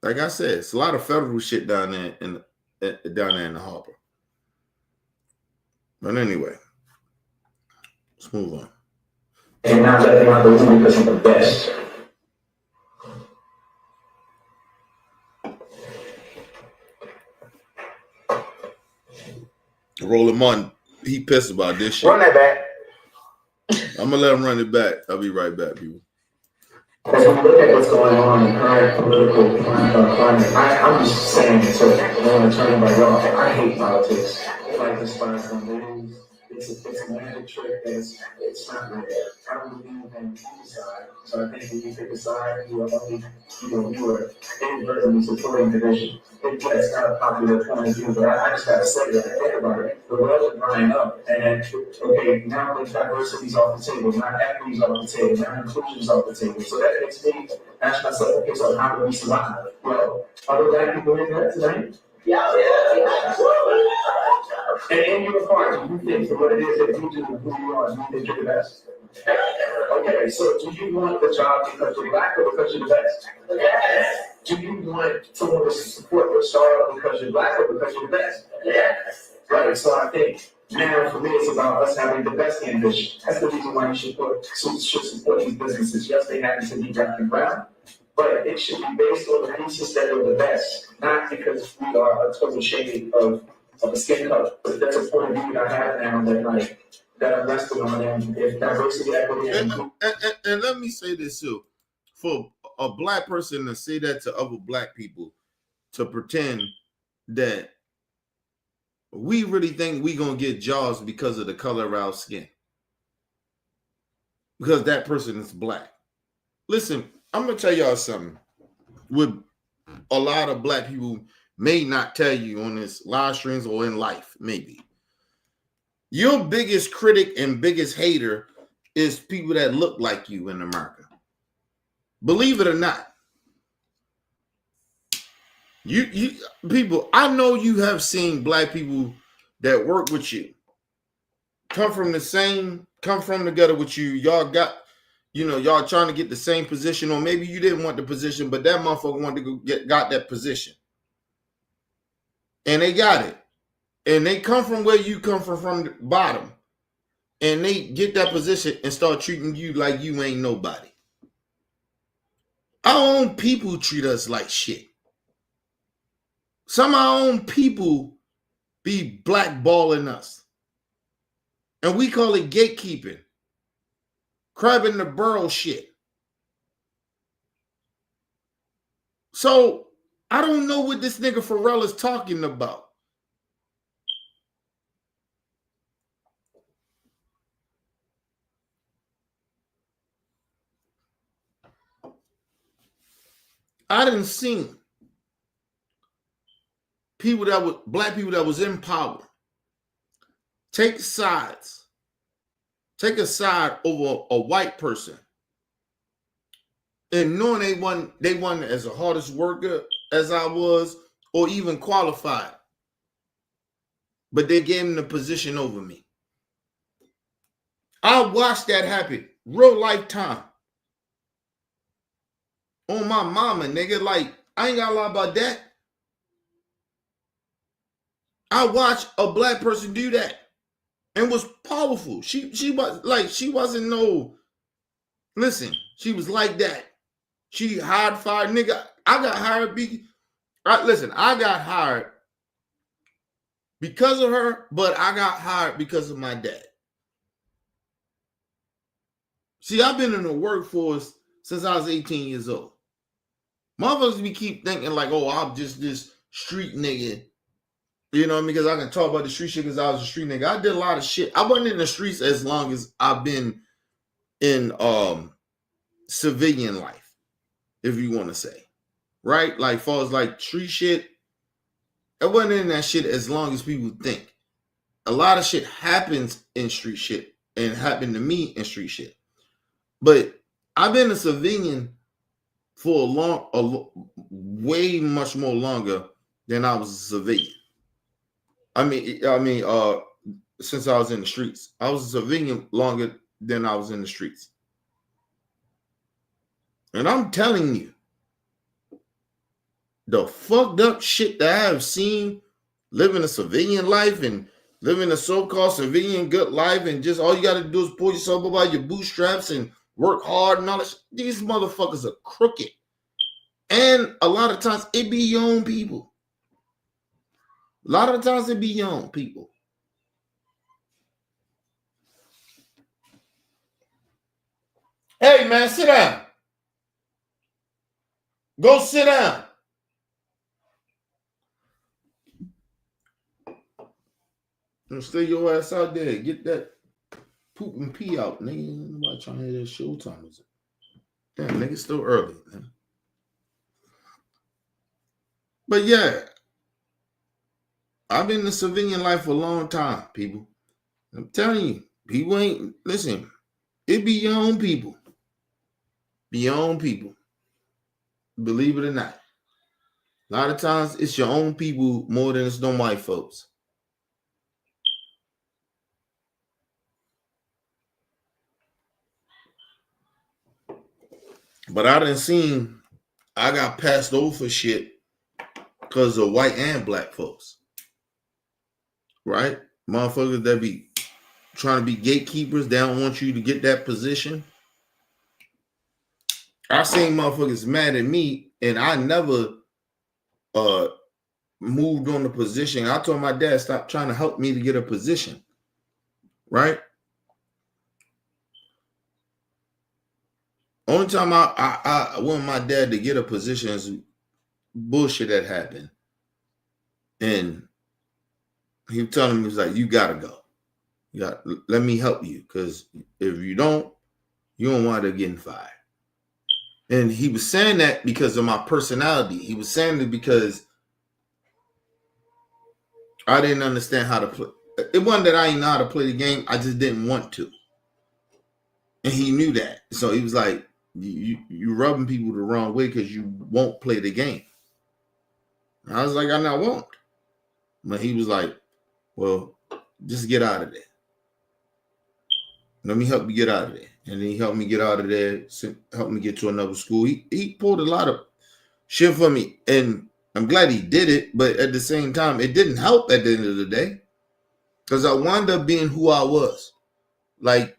like I said, it's a lot of federal shit down there in the harbor. But anyway, let's move on. And not let them out the room because I'm the best. Roll him on. He pissed about this shit. Run that back. I'm gonna let him run it back. I'll be right back, people. As we look at what's going on in current political climate, I'm just saying it so I want to turn by y'all. I hate politics. Like this fight on the news. It's a magic trick that it's not real. I don't believe in either side. So I think when you pick a side, you are inadvertently supporting division. It's not a popular point of view, but I just gotta say that. Think about it. The world is drying up, and okay, now the diversity's off the table, now equity's off the table, now inclusion's off the table. So that makes me ask myself, okay, so how do we survive? Well, are there black people in there tonight? Yeah, absolutely. And in your heart, you think for what it is that you do and who you are, you think you're the best? Okay, so do you want the job because you're black or because you're the best? Yes. Do you want someone to support your startup because you're black or because you're the best? Yes. Right, so I think now for me it's about us having the best ambition. That's the reason why you should support these businesses. Yes, they happen to be black and brown, but it should be based on the thesis that we're the best, not because we are a total shade of a skin color. But that's a point of view that I have now that I'm resting on, and if diversity, equity, and let me say this too. For a black person to say that to other black people, to pretend that we really think we gonna get jobs because of the color of our skin. Because that person is black. Listen, I'm gonna tell y'all something. What a lot of black people may not tell you on this live streams or in life, maybe. Your biggest critic and biggest hater is people that look like you in America. Believe it or not. You people, I know you have seen black people that work with you. Come from together with you. Y'all got, y'all trying to get the same position, or maybe you didn't want the position, but that motherfucker wanted to got that position. And they got it. And they come from where you come from the bottom. And they get that position and start treating you like you ain't nobody. Our own people treat us like shit. Some of our own people be blackballing us. And we call it gatekeeping. Crabbing the barrel shit. So I don't know what this nigga Pharrell is talking about. I didn't see people that were black people that was in power take sides. Take a side over a white person. And knowing they won as the hardest worker as I was, or even qualified. But they gave him the position over me. I watched that happen. Real lifetime. On my mama, nigga. Like, I ain't gotta lie about that. I watched a black person do that. And was powerful. She was like, she wasn't no, listen, she was like that. She hired, fired, nigga. I got hired, I got hired because of her, but I got hired because of my dad. See, I've been in the workforce since I was 18 years old. Motherfuckers be keep thinking like, oh, I'm just this street nigga. You know what I mean? Because I can talk about the street shit because I was a street nigga. I did a lot of shit. I wasn't in the streets as long as I've been in civilian life, if you want to say. Right? Like, far as like street shit, I wasn't in that shit as long as people think. A lot of shit happens in street shit and happened to me in street shit. But I've been a civilian for way much more longer than I was a civilian. I mean, since I was in the streets, I was a civilian longer than I was in the streets. And I'm telling you, the fucked up shit that I have seen living a civilian life and living a so-called civilian good life, and just all you got to do is pull yourself up by your bootstraps and work hard and all that shit. These motherfuckers are crooked. And a lot of times it be your own people. A lot of times it be your own people. Hey, man, sit down. Go sit down. And stay your ass out there. Get that poop and pee out, nigga. Nobody trying to hear that showtime. Is it? Damn, nigga, it's still early, man. But yeah, I've been in the civilian life for a long time, people. I'm telling you, people ain't, listen, it be your own people. Be your own people. Believe it or not. A lot of times it's your own people more than it's them white folks. But I done seen, I got passed over for shit because of white and black folks. Right? Motherfuckers that be trying to be gatekeepers, they don't want you to get that position. I seen motherfuckers mad at me, and I never moved on the position. I told my dad, stop trying to help me to get a position. Right? Only time I want my dad to get a position is bullshit that happened. And he was telling me, he was like, you gotta go. Let me help you. Because if you don't wind up getting fired. And he was saying that because of my personality. He was saying it because I didn't understand how to play. It wasn't that I didn't know how to play the game. I just didn't want to. And he knew that. So he was like, you rubbing people the wrong way because you won't play the game. And I was like, I won't. But he was like, well, just get out of there. Let me help you get out of there. And he helped me get out of there, helped me get to another school. He pulled a lot of shit for me. And I'm glad he did it. But at the same time, it didn't help at the end of the day. Because I wound up being who I was. Like,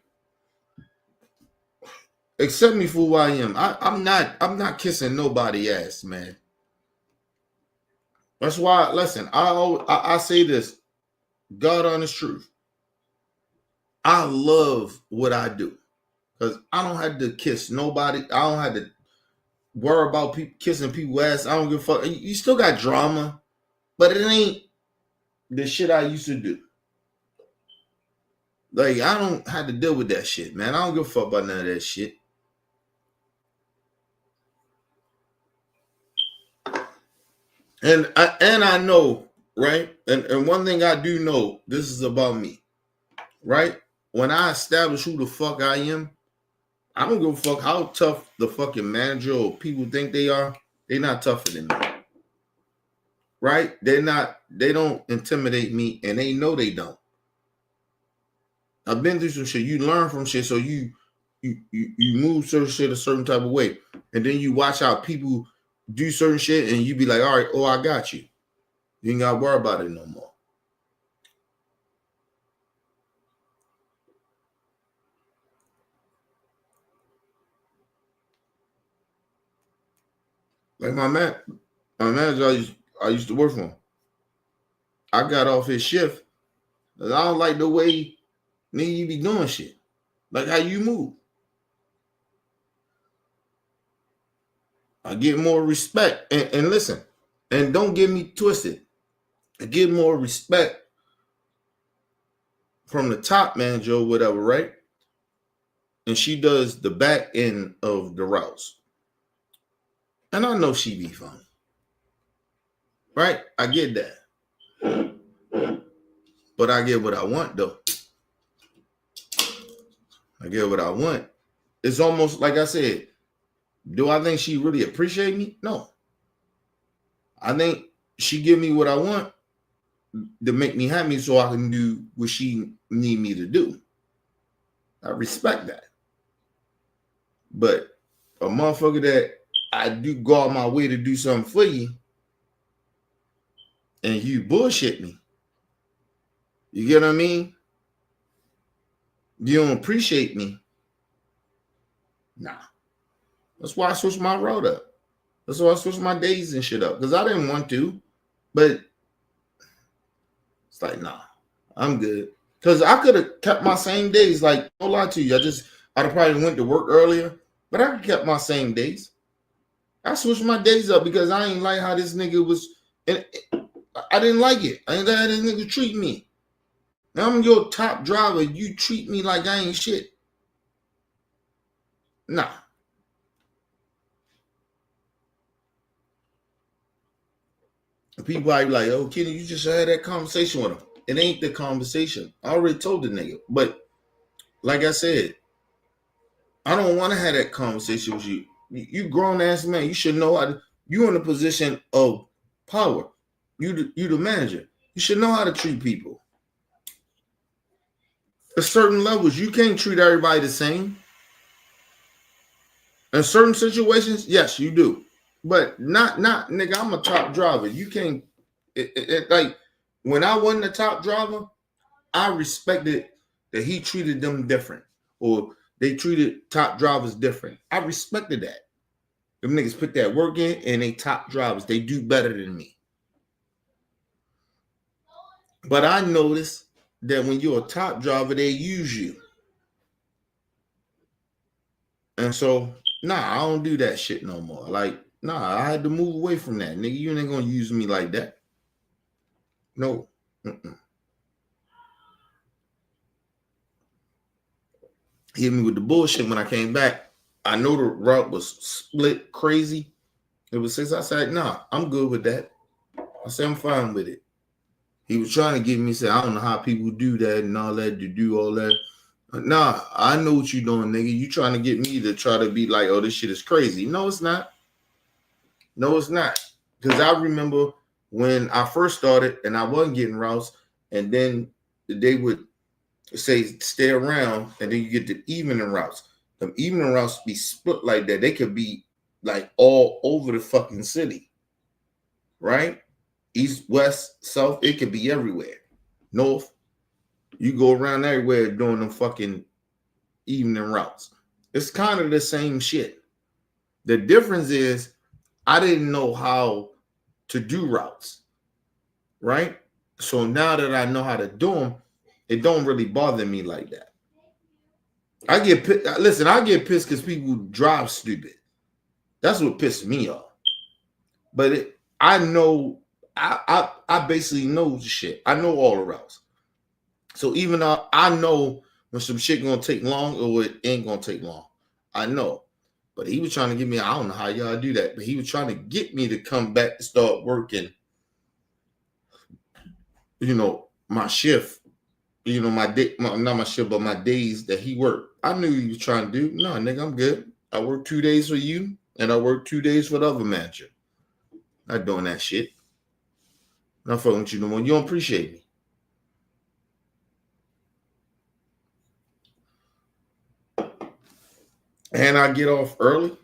accept me for who I am. I'm not kissing nobody ass, man. That's why, listen, I say this, God honest truth. I love what I do because I don't have to kiss nobody. I don't have to worry about people kissing people's ass. I don't give a fuck. You still got drama, but it ain't the shit I used to do. Like, I don't have to deal with that shit, man. I don't give a fuck about none of that shit. And I know, right? And one thing I do know, this is about me, right? When I establish who the fuck I am, I don't give a fuck how tough the fucking manager or people think they are. They're not tougher than me. Right? They don't intimidate me, and they know they don't. I've been through some shit. You learn from shit, so you move certain shit a certain type of way. And then you watch how people do certain shit, and you be like, all right, oh, I got you. You ain't gotta worry about it no more. Like my manager I used to work for him. I got off his shift. I don't like the way nigga you be doing shit. Like how you move. I get more respect. And listen, and don't get me twisted. I get more respect from the top manager or whatever, right? And she does the back end of the routes. And I know she be fun. Right? I get that. But I get what I want, though. I get what I want. It's almost like I said, do I think she really appreciate me? No. I think she give me what I want to make me happy so I can do what she need me to do. I respect that. But a motherfucker that I do go out my way to do something for you and you bullshit me. You get what I mean? You don't appreciate me. Nah. That's why I switched my route up. That's why I switched my days and shit up. Because I didn't want to. But it's like, nah, I'm good. Because I could have kept my same days. Like, no lie to you. I'd have probably went to work earlier. But I could have kept my same days. I switched my days up because I ain't like how this nigga was. And I didn't like it. I ain't like how this nigga treat me. Now I'm your top driver. You treat me like I ain't shit. Nah. People probably be like, oh, Kenny, you just had that conversation with him. It ain't the conversation. I already told the nigga. But like I said, I don't want to have that conversation with you. You grown ass man. You should know how to. You in a position of power. You the manager. You should know how to treat people. At certain levels, you can't treat everybody the same. In certain situations, yes, you do. But not nigga, I'm a top driver. You can't like when I wasn't the top driver, I respected that he treated them different or they treated top drivers different. I respected that. Them niggas put that work in and they top drivers. They do better than me. But I noticed that when you're a top driver, they use you. And so, nah, I don't do that shit no more. Like, nah, I had to move away from that. Nigga, you ain't gonna use me like that. No. Hit me with the bullshit when I came back. I know the route was split crazy. It was 6. I said, nah, I'm good with that. I said, I'm fine with it. He was trying to get me, say, I don't know how people do that and all that, to do all that. Nah, I know what you doing, nigga. You trying to get me to try to be like, oh, this shit is crazy. No, it's not. No, it's not. Because I remember when I first started and I wasn't getting routes, and then they would say stay around, and then you get the evening routes. The evening routes be split like that. They could be like all over the fucking city, right? East, west, south. It could be everywhere. North. You go around everywhere doing them fucking evening routes. It's kind of the same shit. The difference is I didn't know how to do routes. right? So now that I know how to do them, it don't really bother me like that. I get listen, I get pissed because people drive stupid. That's what pisses me off. But I know, I basically know the shit. I know all the routes. So even though I know when some shit gonna take long or it ain't gonna take long, I know. But he was trying to get me. I don't know how y'all do that, but he was trying to get me to come back to start working. My shift. My day, not my shift, but my days that he worked. I knew he was trying to do. No, nigga, I'm good. I work 2 days for you, and I work 2 days for the other manager. Not doing that shit. Not fucking with you no more. You don't appreciate me. And I get off early.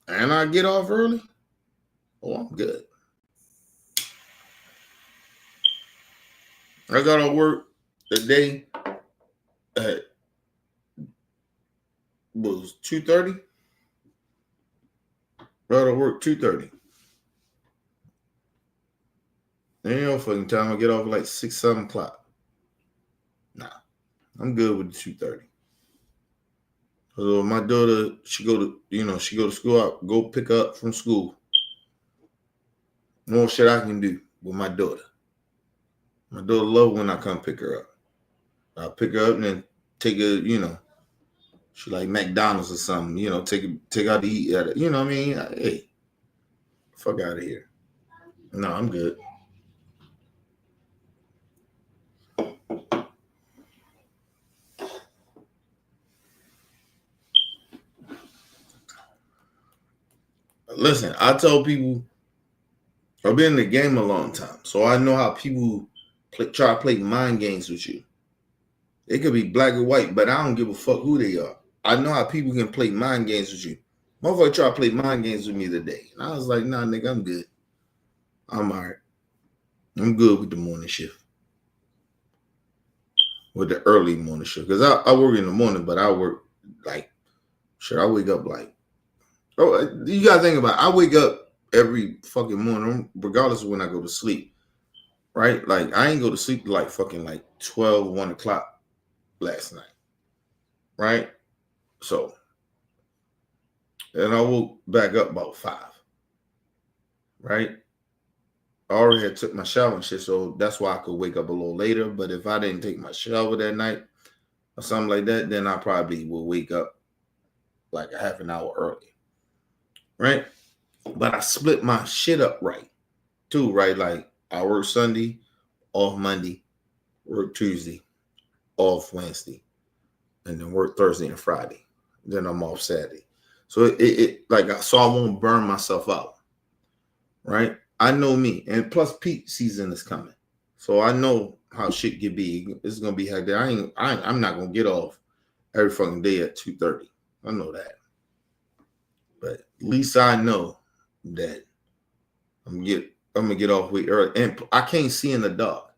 Oh, I'm good. I got to work the day at was 2:30. Got to work 2:30. Ain't no fucking time. I get off at like 6, 7 o'clock. Nah, I'm good with the 2:30. So my daughter, she go to school. I go pick her up from school. More shit I can do with my daughter. My daughter love when I come pick her up. I pick her up and then take her, she like McDonald's or something, take her to eat at it. You know what I mean? Hey, fuck out of here. No, I'm good. Listen, I tell people, I've been in the game a long time, so I know how people try to play mind games with you. It could be black or white, but I don't give a fuck who they are. I know how people can play mind games with you. Motherfucker try to play mind games with me today. And I was like, nah, nigga, I'm good. I'm all right. I'm good with the morning shift. With the early morning shift. Because I work in the morning, but I work like, I wake up like, you got to think about it. I wake up every fucking morning, regardless of when I go to sleep. Right? Like, I ain't go to sleep like fucking like 12, 1 o'clock last night. Right? So, and I woke back up about 5. Right? I already had took my shower and shit, so that's why I could wake up a little later. But if I didn't take my shower that night or something like that, then I probably will wake up like a half an hour early. Right? But I split my shit up right, too, right? Like, I work Sunday, off Monday, work Tuesday, off Wednesday, and then work Thursday and Friday. Then I'm off Saturday. So so I won't burn myself out. Right? I know me. And plus peak season is coming. So I know how shit can be. It's gonna be hectic. I'm not gonna get off every fucking day at 2:30. I know that. But at least I know that I'm gonna get off way early. And I can't see in the dark.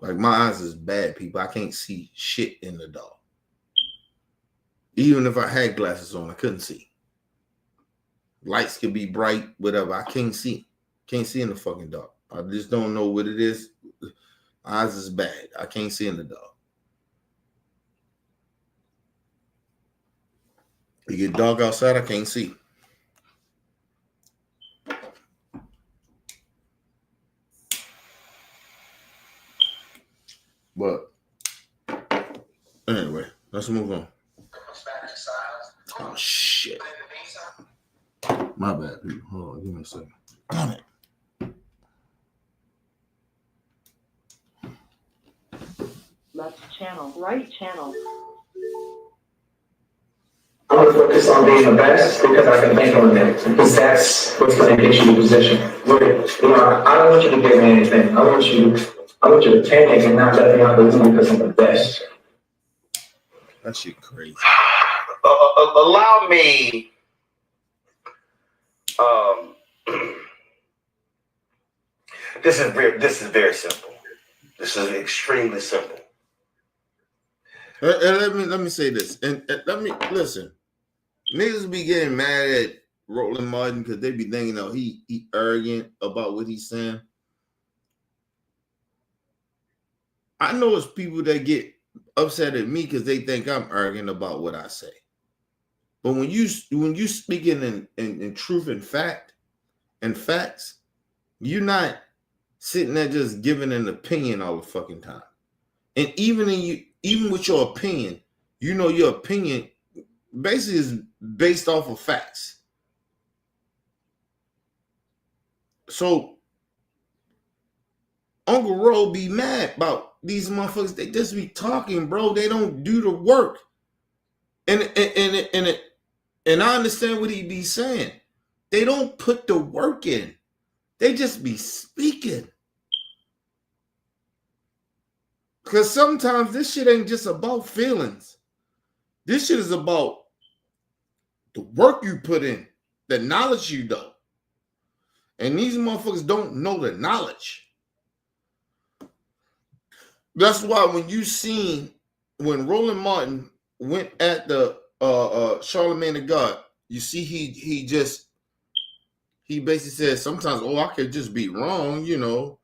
Like, my eyes is bad, people. I can't see shit in the dark. Even if I had glasses on, I couldn't see. Lights could be bright, whatever. I can't see. Can't see in the fucking dark. I just don't know what it is. My eyes is bad. I can't see in the dark. You get dark outside, I can't see. But anyway, let's move on. Oh shit. My bad, people. Hold on, give me a second. Damn it. Left channel, right channel. I'm going to focus on being the best because I can bank on that. Because that's what's going to get you the position. I don't want you to give me anything. I want you to panic and not let me out the room because I'm the best. That shit crazy. Allow me. This is very simple. This is extremely simple. Let me say this, and let me listen. Niggas be getting mad at Roland Martin because they be thinking, oh, he arrogant about what he's saying. I know it's people that get upset at me because they think I'm arrogant about what I say. But when you speaking in truth and facts, you're not sitting there just giving an opinion all the fucking time. And even with your opinion, you know your opinion basically is based off of facts. So Uncle Ro be mad about these motherfuckers. They just be talking, bro. They don't do the work. And I understand what he be saying. They don't put the work in. They just be speaking. Because sometimes this shit ain't just about feelings. This shit is about the work you put in, the knowledge you know. And these motherfuckers don't know the knowledge. That's why when Roland Martin went at the Charlemagne the God, you see he basically said sometimes, oh, I could just be wrong, you know.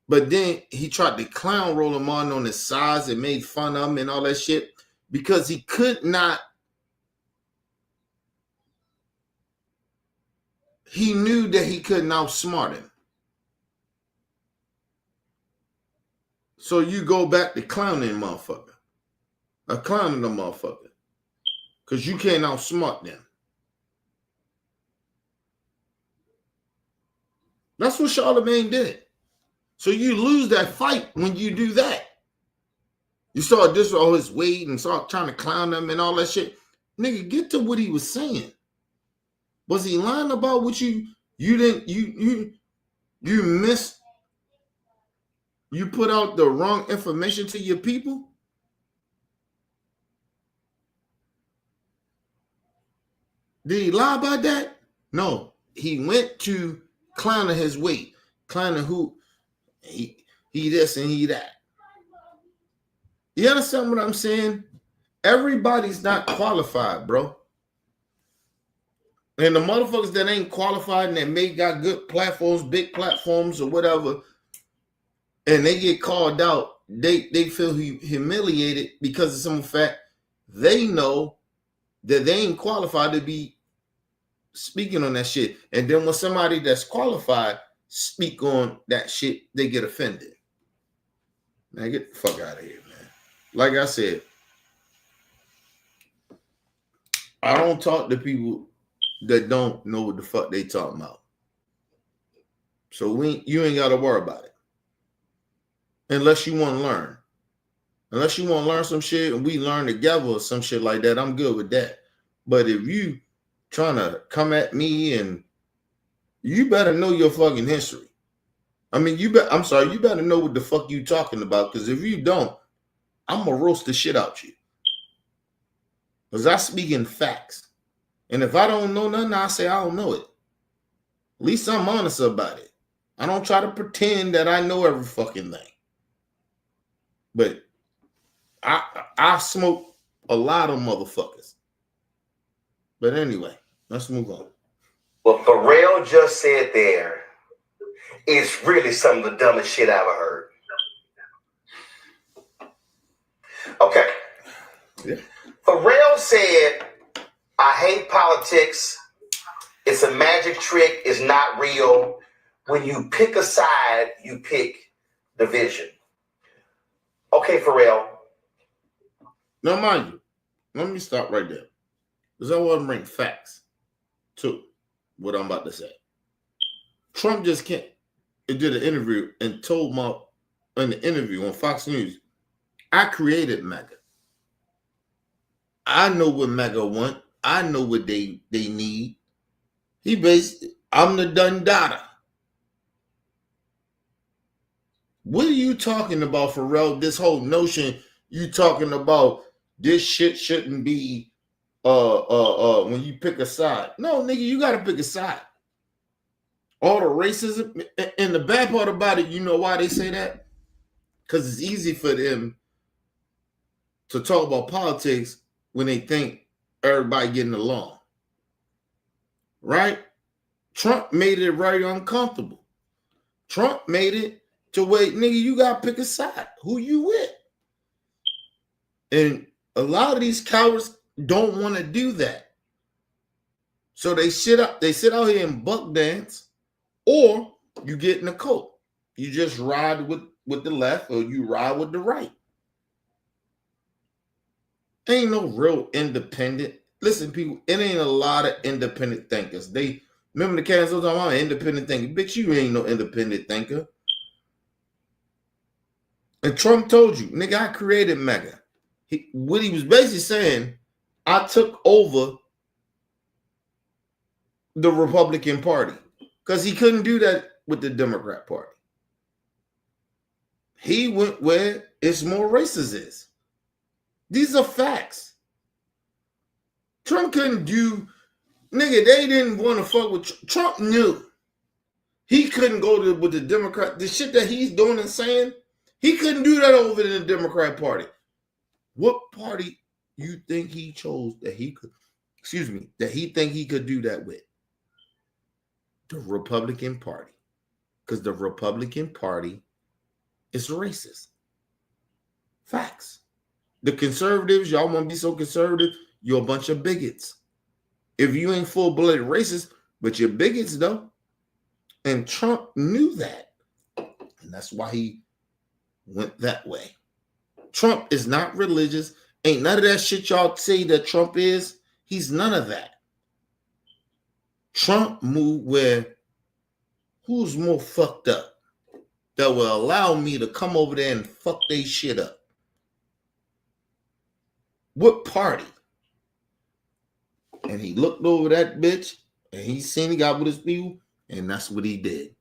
But then he tried to clown Roland Martin on his size and made fun of him and all that shit because he could not. He knew that he couldn't outsmart him. So you go back to clowning motherfucker. Clowning the motherfucker. Because you can't outsmart them. That's what Charlemagne did. So you lose that fight when you do that. You start this all his weight and start trying to clown them and all that shit. Nigga, get to what he was saying. Was he lying about what you missed? You put out the wrong information to your people? Did he lie about that? No. He went to clowning his weight. Clowning who he this and he that. You understand what I'm saying? Everybody's not qualified, bro. And the motherfuckers that ain't qualified and that may got good platforms, big platforms or whatever, and they get called out, they feel humiliated because of some fact they know that they ain't qualified to be speaking on that shit. And then when somebody that's qualified speak on that shit, they get offended. Man, get the fuck out of here, man. Like I said, I don't talk to people that don't know what the fuck they talking about. So you ain't got to worry about it. Unless you want to learn. Unless you want to learn some shit and we learn together or some shit like that, I'm good with that. But if you trying to come at me and you better know your fucking history. I mean, you better know what the fuck you talking about. Because if you don't, I'm going to roast the shit out you. Because I speak in facts. And if I don't know nothing, I say I don't know it. At least I'm honest about it. I don't try to pretend that I know every fucking thing. But I smoke a lot of motherfuckers. But anyway, let's move on. What Pharrell just said there is really some of the dumbest shit I ever heard. Okay. Yeah. Pharrell said, I hate politics. It's a magic trick. It's not real. When you pick a side, you pick division. Okay, Pharrell. Now, mind you, let me stop right there. Because I want to bring facts to what I'm about to say. Trump just did an interview and told in the interview on Fox News, I created MAGA. I know what MAGA want. I know what they need. I'm the Dundada. What are you talking about, Pharrell? This whole notion you talking about this shit shouldn't be when you pick a side. No, nigga, you gotta pick a side. All the racism and the bad part about it, you know why they say that? Because it's easy for them to talk about politics when they think everybody getting along. right? Trump made it very uncomfortable. Trump made it to where, nigga, you got to pick a side. Who you with? And a lot of these cowards don't want to do that. So they sit out here and buck dance, or you get in a cult. You just ride with the left, or you ride with the right. Ain't no real independent. Listen, people, it ain't a lot of independent thinkers. They remember the cats talking about independent thinker. Bitch, you ain't no independent thinker. And Trump told you, nigga, I created MAGA. What he was basically saying, I took over the Republican Party, because he couldn't do that with the Democrat Party. He went where it's more racist is. These are facts. Trump couldn't do, nigga, they didn't want to fuck with Trump. Knew he couldn't go with the Democrat. The shit that he's doing and saying, he couldn't do that over in the Democrat Party. What party you think he chose that he could, that he think he could do that with? The Republican Party. Because the Republican Party is racist. Facts. The conservatives, y'all want to be so conservative, you're a bunch of bigots. If you ain't full-blooded racist, but you're bigots, though. And Trump knew that. And that's why he went that way. Trump is not religious. Ain't none of that shit y'all say that Trump is. He's none of that. Trump moved where who's more fucked up that will allow me to come over there and fuck they shit up? What party? And he looked over that bitch and he seen he got with his people, and that's what he did.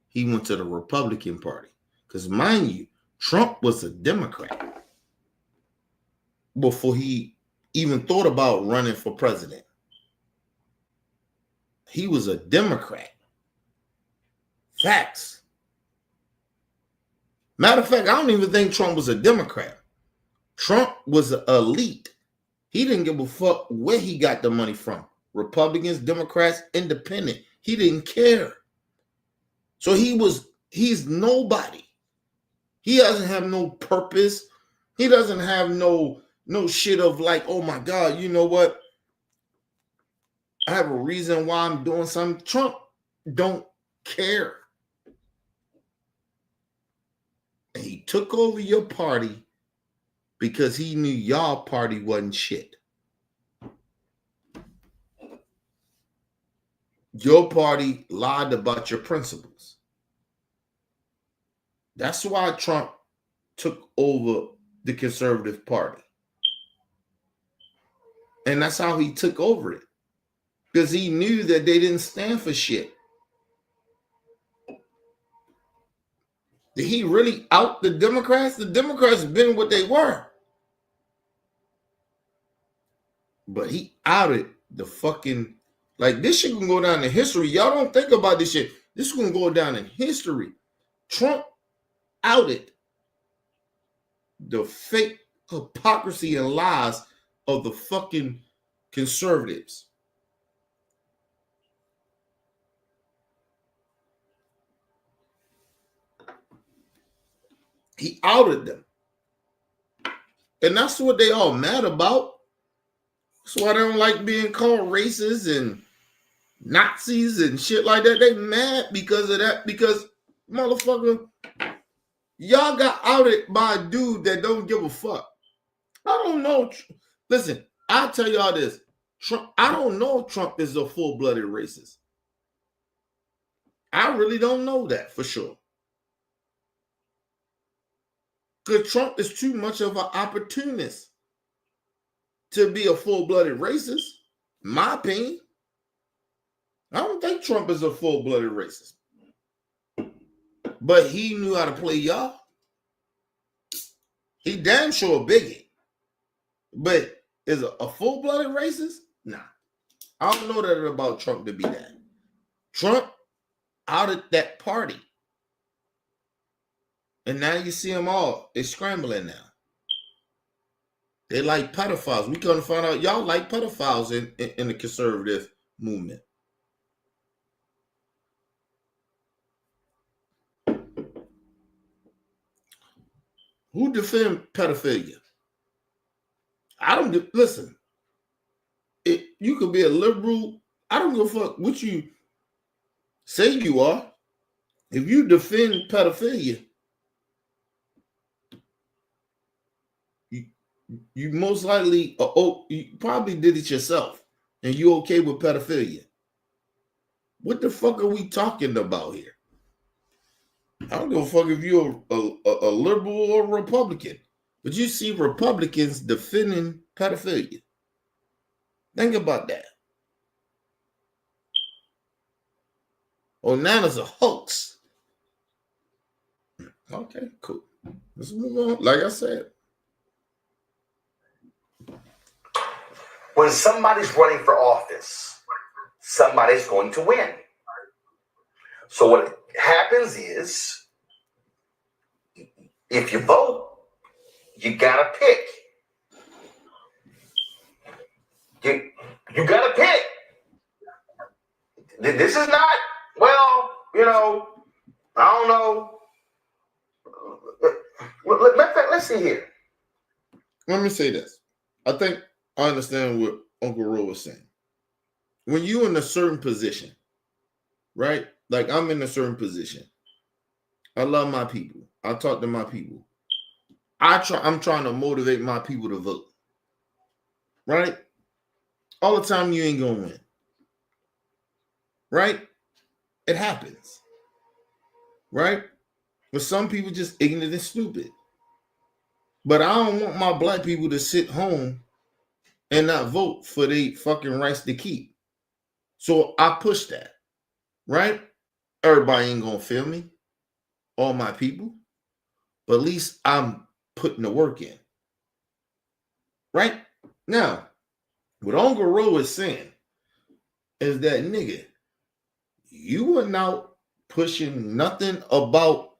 He went to the Republican Party. Because mind you, Trump was a Democrat before he even thought about running for president. He was a Democrat. Facts. Matter of fact, I don't even think Trump was a Democrat. Trump was an elite. He didn't give a fuck where he got the money from. Republicans, Democrats, independent. He didn't care. So he's nobody. He doesn't have no purpose. He doesn't have no shit of like, oh my God, you know what? I have a reason why I'm doing something. Trump don't care. And he took over your party because he knew y'all party wasn't shit. Your party lied about your principles. That's why Trump took over the conservative party. And that's how he took over it. Because he knew that they didn't stand for shit. Did he really out the Democrats? The Democrats been what they were. But he outed the fucking, like, this shit can go down in history. Y'all don't think about this shit. This is going to go down in history. Trump outed the fake hypocrisy and lies of the fucking conservatives. He outed them. And that's what they all mad about. That's why they don't like being called racist and Nazis and shit like that. They mad because of that. Because, motherfucker, y'all got outed by a dude that don't give a fuck. I don't know. Listen, I'll tell y'all this. Trump, I don't know if Trump is a full-blooded racist. I really don't know that for sure. Because Trump is too much of an opportunist to be a full-blooded racist, in my opinion. I don't think Trump is a full-blooded racist. But he knew how to play y'all. He damn sure a bigot. But is a full-blooded racist? Nah. I don't know that about Trump to be that. Trump outed that party. And now you see them all. They're scrambling now. They like pedophiles. We couldn't find out y'all like pedophiles in the conservative movement. Who defend pedophilia? I don't listen. You could be a liberal. I don't give a fuck what you say you are. If you defend pedophilia, you most likely you probably did it yourself, and you okay with pedophilia. What the fuck are we talking about here? I don't give a fuck if you're a liberal or a Republican, but you see Republicans defending pedophilia. Think about that. Onana's a hoax. Okay, cool. Let's move on. Like I said, When somebody's running for office, somebody's going to win. So what happens is, if you vote, you gotta pick. You gotta pick. This is not, well, I don't know. Let's see here. let me say this. I think I understand what Uncle Ro was saying. When you're in a certain position, right? Like I'm in a certain position. I love my people. I talk to my people. I'm trying to motivate my people to vote. Right? All the time you ain't gonna win. Right? It happens. Right? But some people just ignorant and stupid. But I don't want my black people to sit home and not vote for their fucking rights to keep. So I push that. Right? Everybody ain't gonna feel me. All my people. But at least I'm putting the work in. Right? Now, what Uncle Ro is saying is that, nigga, you were out pushing nothing about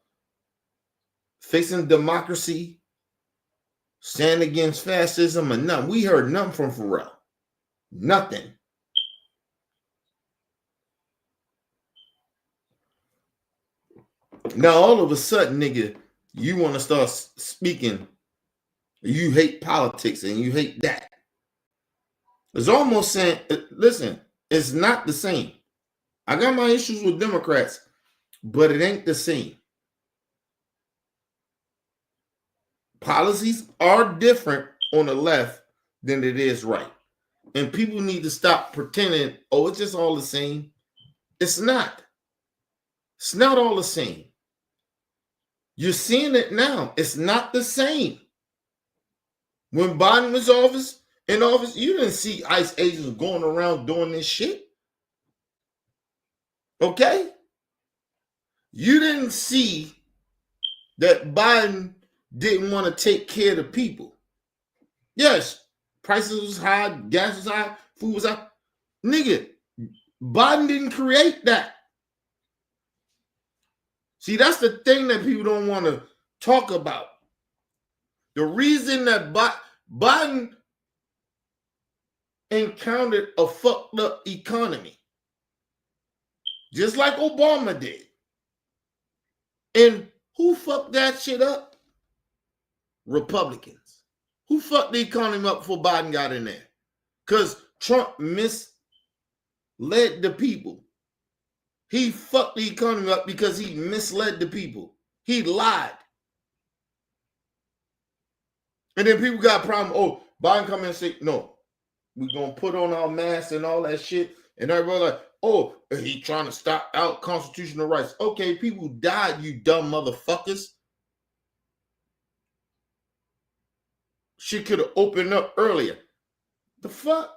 facing democracy, stand against fascism, or nothing. We heard nothing from Pharrell. Nothing. Now, all of a sudden, nigga, you want to start speaking. You hate politics and you hate that. It's almost saying, listen, it's not the same. I got my issues with Democrats, but it ain't the same. Policies are different on the left than it is right. And people need to stop pretending, oh, it's just all the same. It's not. It's not all the same. You're seeing it now. It's not the same. When Biden was in office, you didn't see ICE agents going around doing this shit. Okay? You didn't see that Biden didn't want to take care of the people. Yes, prices was high, gas was high, food was high. Nigga, Biden didn't create that. See, that's the thing that people don't want to talk about. The reason that Biden encountered a fucked up economy, just like Obama did. And who fucked that shit up? Republicans. Who fucked the economy up before Biden got in there? Because Trump misled the people. He fucked the economy up because he misled the people. He lied. And then people got a problem. Oh, Biden come in and say, no, we're going to put on our masks and all that shit. And everybody like, oh, he trying to stop out constitutional rights. Okay, people died, you dumb motherfuckers. Shit could have opened up earlier. The fuck?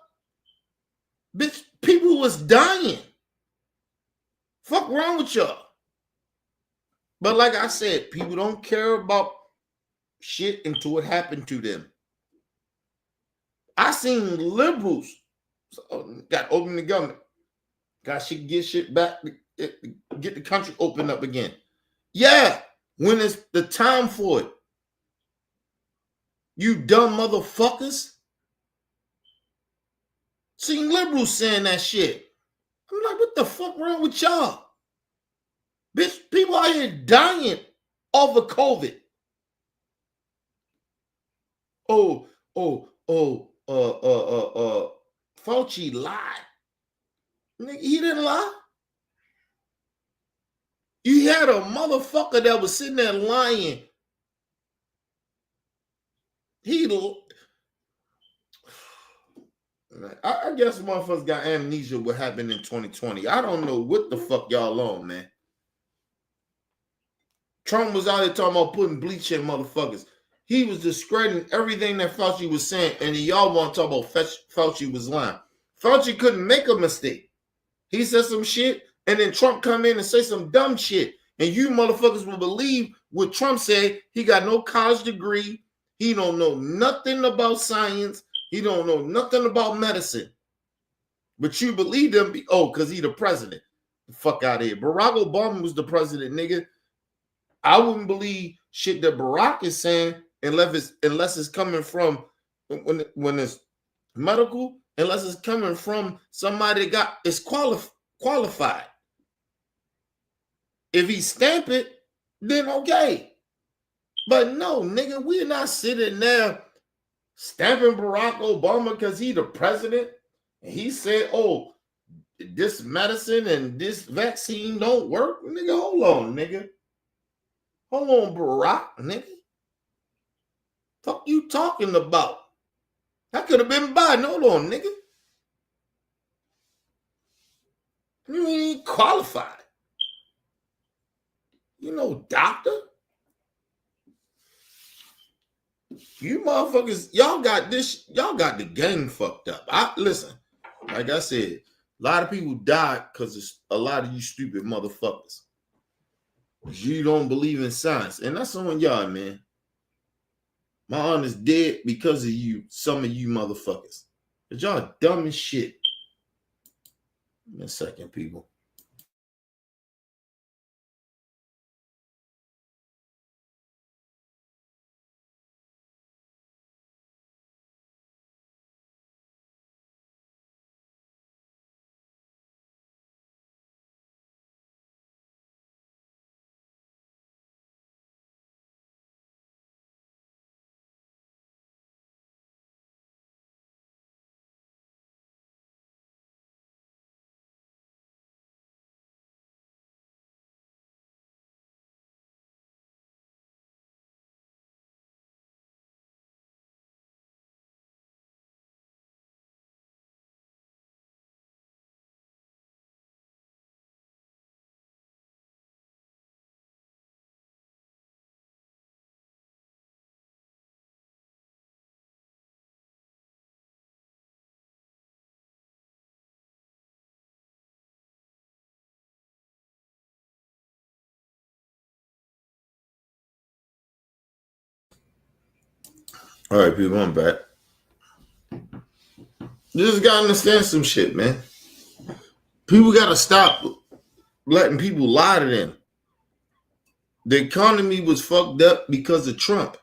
Bitch, people was dying. Fuck wrong with y'all? But like I said, people don't care about shit until it happened to them. I seen liberals got to open the government. Got to get shit back, get the country opened up again. Yeah, when it's the time for it. You dumb motherfuckers. Seen liberals saying that shit. I'm like, what the fuck wrong with y'all? Bitch, people out here dying off of COVID. oh, Fauci lied. Nigga, he didn't lie. You had a motherfucker that was sitting there lying. I guess motherfuckers got amnesia what happened in 2020. I don't know what the fuck y'all on, man. Trump was out there talking about putting bleach in motherfuckers. He was discrediting everything that Fauci was saying, and y'all want to talk about Fauci was lying. Fauci couldn't make a mistake. He said some shit, and then Trump come in and say some dumb shit. And you motherfuckers will believe what Trump said. He got no college degree. He don't know nothing about science. He don't know nothing about medicine. But you believe him, because he the president. The fuck out of here. Barack Obama was the president, nigga. I wouldn't believe shit that Barack is saying unless it's coming from, when it's medical, unless it's coming from somebody that is qualified. If he stamp it, then okay. But no, nigga, we're not sitting there stamping Barack Obama because he the president. And he said, oh, this medicine and this vaccine don't work. Nigga, hold on, nigga. Hold on, Barack, nigga. Fuck you talking about? That could have been Biden. Hold on, nigga. You ain't qualified. You know, doctor. You motherfuckers, y'all got the game fucked up. Listen, like I said, a lot of people died because of a lot of you stupid motherfuckers. You don't believe in science, and that's on y'all, man. My aunt is dead because of you, some of you motherfuckers. But y'all dumb as shit. Give me a second, people. All right, people, I'm back. You just gotta understand some shit, man. People gotta stop letting people lie to them. The economy was fucked up because of Trump.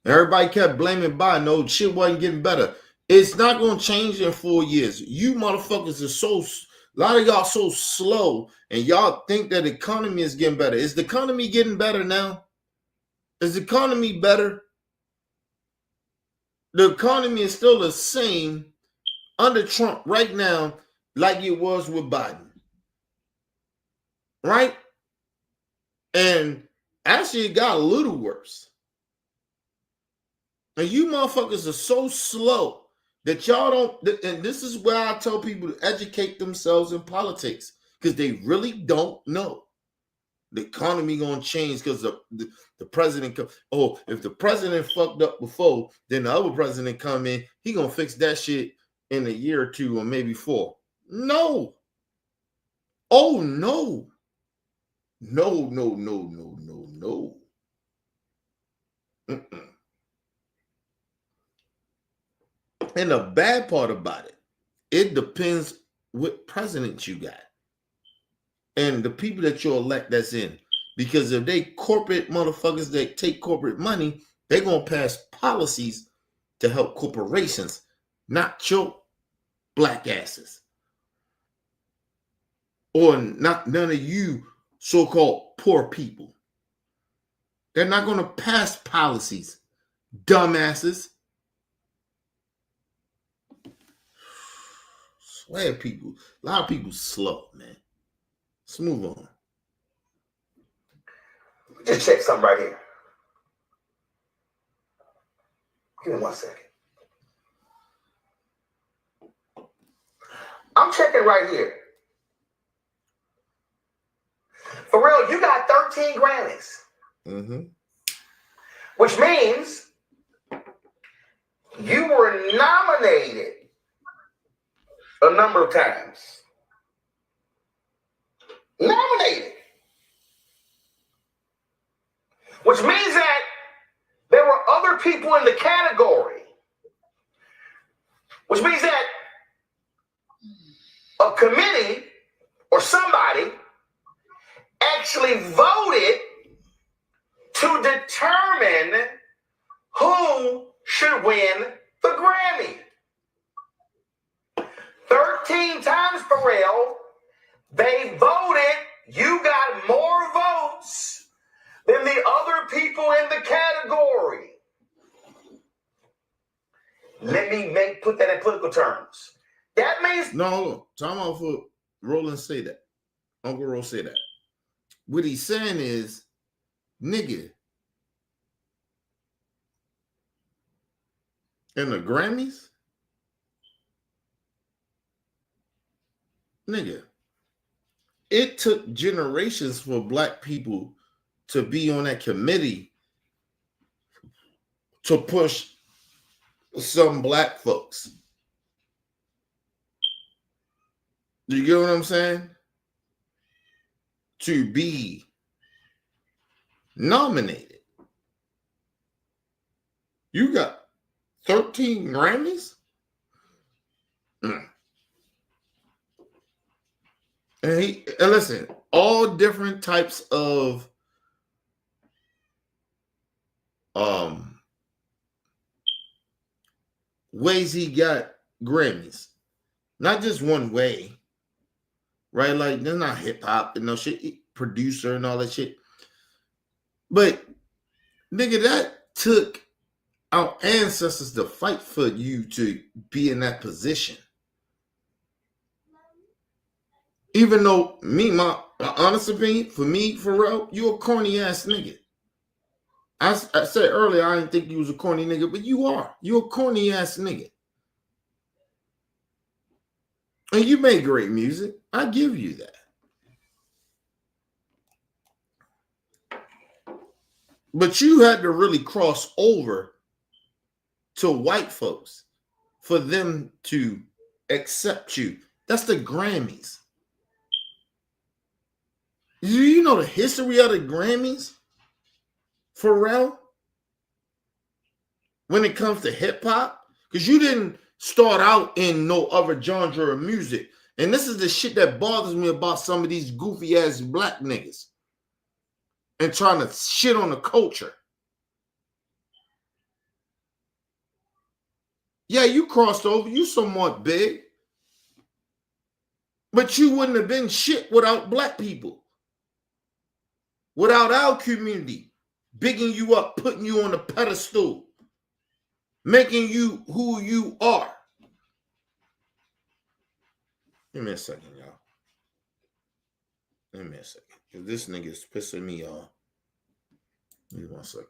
Everybody kept blaming Biden. No, shit wasn't getting better. It's not gonna change in 4 years. You motherfuckers are a lot of y'all so slow, and y'all think that the economy is getting better. Is the economy getting better now? Is the economy better? The economy is still the same under Trump right now like it was with Biden. Right? And actually it got a little worse. And you motherfuckers are so slow that y'all don't, and this is where I tell people to educate themselves in politics, because they really don't know. The economy gonna change because the president if the president fucked up before, then the other president come in, he gonna fix that shit in a year or two or maybe 4. No. Oh no. No. Mm-mm. And the bad part about it depends what president you got and the people that you elect that's in. Because if they corporate motherfuckers that take corporate money, they're going to pass policies to help corporations, not your black asses. Or not none of you so-called poor people. They're not going to pass policies, dumbasses. swear a lot of people slow, man. Let's move on. Just check something right here. Give me 1 second. I'm checking right here. Pharrell, you got 13 Grammys. Mm-hmm. Which means you were nominated a number of times. Nominated. Which means that there were other people in the category. Which means that a committee or somebody actually voted to determine who should win the Grammy. 13 times, Pharrell, they voted. You got more votes than the other people in the category. Let me put that in political terms. That means No, time out for Roland say that. Uncle Roll say that. What he's saying is, nigga, in the Grammys, nigga, it took generations for black people to be on that committee to push some black folks. You get what I'm saying? To be nominated. You got 13 Grammys? And listen, all different types of ways he got Grammys. Not just one way. Right? Like, they're not hip-hop and no shit, producer and all that shit. But, nigga, that took our ancestors to fight for you to be in that position. Even though my honest opinion, for me, Pharrell, you a corny ass nigga. I said earlier I didn't think you was a corny nigga, but you are. You a corny ass nigga. And you make great music. I give you that. But you had to really cross over to white folks for them to accept you. That's the Grammys. Do you know the history of the Grammys, Pharrell? When it comes to hip hop? Because you didn't start out in no other genre of music. And this is the shit that bothers me about some of these goofy ass black niggas and trying to shit on the culture. Yeah, you crossed over. You somewhat big. But you wouldn't have been shit without black people. Without our community bigging you up, putting you on a pedestal, making you who you are. Give me a second, y'all. Give me a second. Because this nigga is pissing me off. Give me 1 second.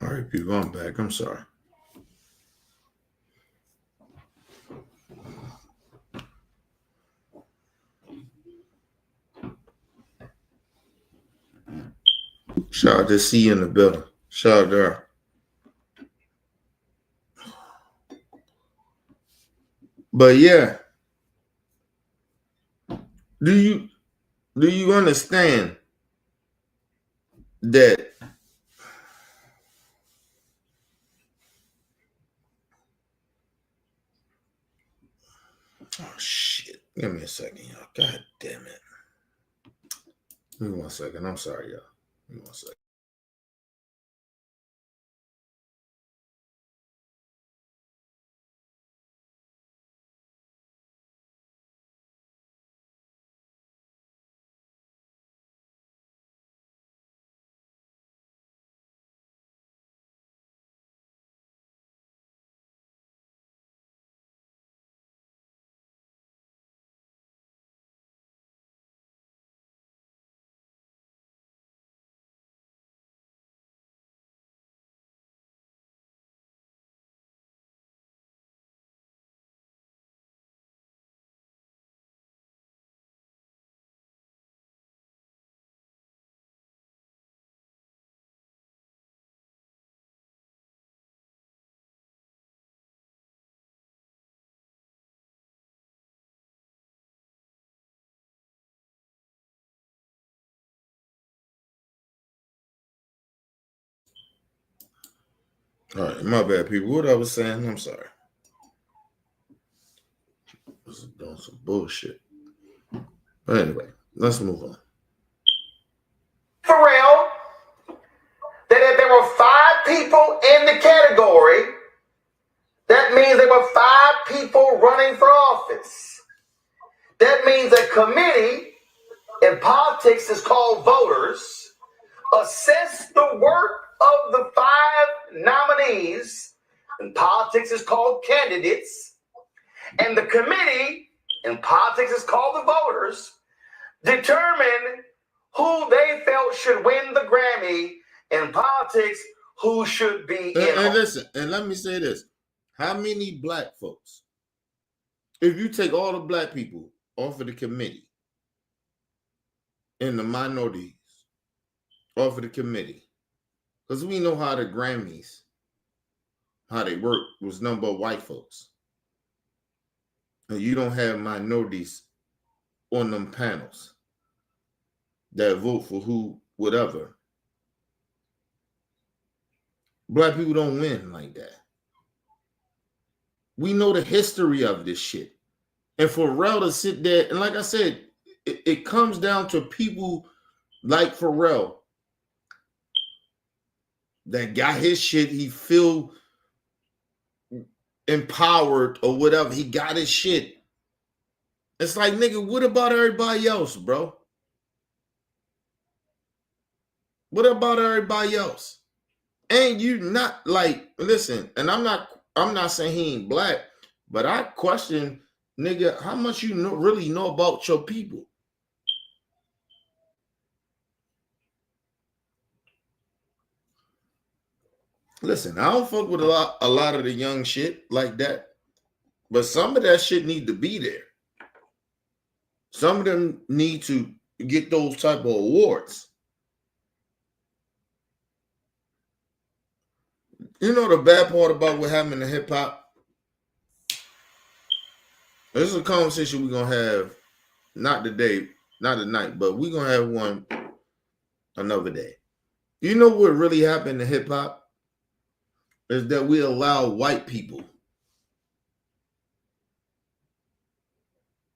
All right, people, I'm back. I'm sorry. Shout out to C in the building. Shout out there. But yeah, do you understand that oh shit. Give me a second, y'all. God damn it. Give me 1 second. I'm sorry, y'all. Give me 1 second. All right, my bad, people. What I was saying, I'm sorry. I was doing some bullshit. But anyway, let's move on. Pharrell, that if there were 5 people in the category, that means there were 5 people running for office. That means a committee in politics is called voters, assess the work of the 5 nominees, in politics is called candidates, and the committee in politics is called the voters, determine who they felt should win the Grammy. In politics, who should be in. And listen, and let me say this. How many black folks, if you take all the black people off of the committee and the minorities off of the committee, because we know how the Grammys, how they work, was nothing but white folks. And you don't have minorities on them panels that vote for who, whatever. Black people don't win like that. We know the history of this shit. And for Pharrell to sit there, and like I said, it comes down to people like Pharrell that got his shit, he feel empowered or whatever, he got his shit. It's like, nigga, what about everybody else, bro? What about everybody else? And you not like, listen, and I'm not saying he ain't black, but I question, nigga, how much you really know about your people? Listen, I don't fuck with a lot of the young shit like that, but some of that shit need to be there. Some of them need to get those type of awards. You know the bad part about what happened in hip hop? This is a conversation we're gonna have, not today, not tonight, but we're gonna have one another day. You know what really happened in hip hop? Is that we allow white people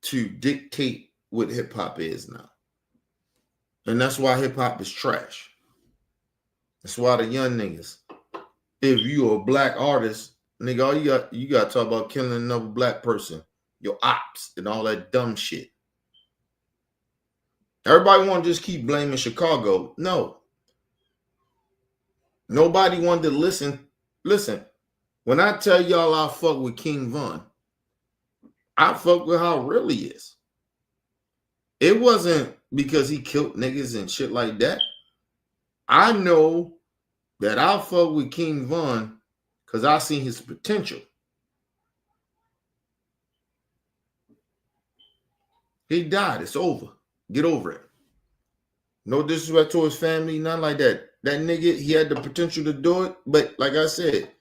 to dictate what hip hop is now. And that's why hip hop is trash. That's why the young niggas, if you're a black artist, nigga, all you got to talk about killing another black person, your ops, and all that dumb shit. Everybody want to just keep blaming Chicago. No. Nobody wanted to listen. Listen, when I tell y'all I fuck with King Von, I fuck with how real he is. It wasn't because he killed niggas and shit like that. I know that I fuck with King Von because I seen his potential. He died. It's over. Get over it. No disrespect to his family, nothing like that. That nigga, he had the potential to do it, but like I said,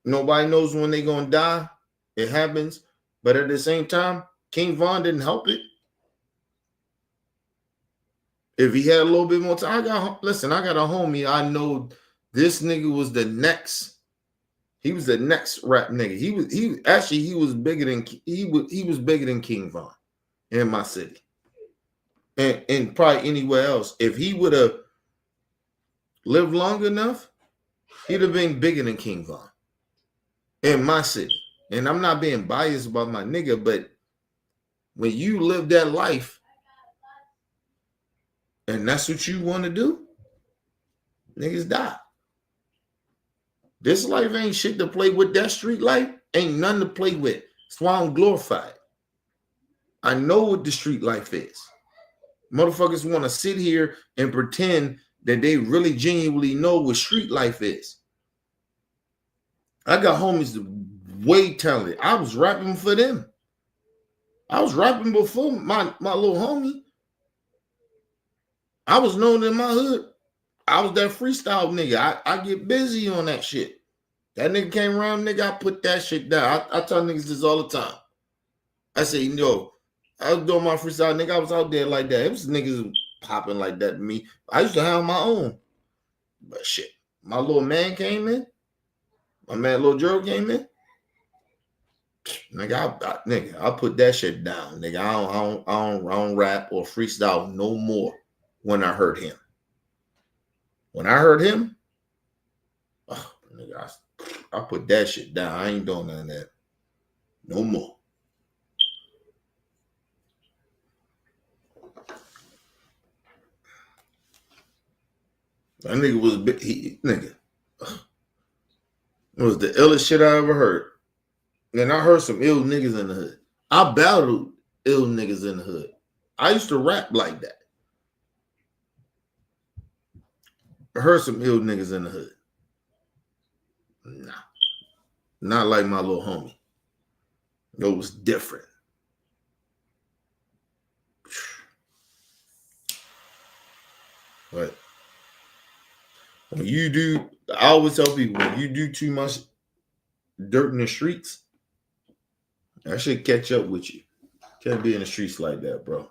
nobody knows when they gonna die. It happens. But at the same time, King Von didn't help it. If he had a little bit more time, I got a homie. I know this nigga was the next. He was the next rap nigga. He was bigger than bigger than King Von in my city. And probably anywhere else. If he would have lived long enough, he'd have been bigger than King Von in my city. And I'm not being biased about my nigga, but when you live that life and that's what you want to do, niggas die. This life ain't shit to play with. That street life ain't nothing to play with. That's why I'm glorified. I know what the street life is. Motherfuckers want to sit here and pretend that they really genuinely know what street life is. I got homies that way talented. I was rapping for them. I was rapping before my little homie. I was known in my hood. I was that freestyle nigga. I get busy on that shit. That nigga came around, nigga, I put that shit down. I tell niggas this all the time. I say, yo, I was doing my freestyle, nigga. I was out there like that. It was niggas popping like that to me. I used to have my own. But shit, my little man came in. My man, little Joe came in. Nigga, I put that shit down. Nigga, I don't rap or freestyle no more when I heard him. When I heard him, oh, nigga, I put that shit down. I ain't doing none of that no more. That nigga was big. Nigga, it was the illest shit I ever heard. And I heard some ill niggas in the hood. I battled ill niggas in the hood. I used to rap like that. I heard some ill niggas in the hood. Nah. Not like my little homie. It was different. But when you do, I always tell people, when you do too much dirt in the streets, that should catch up with you. Can't be in the streets like that, bro.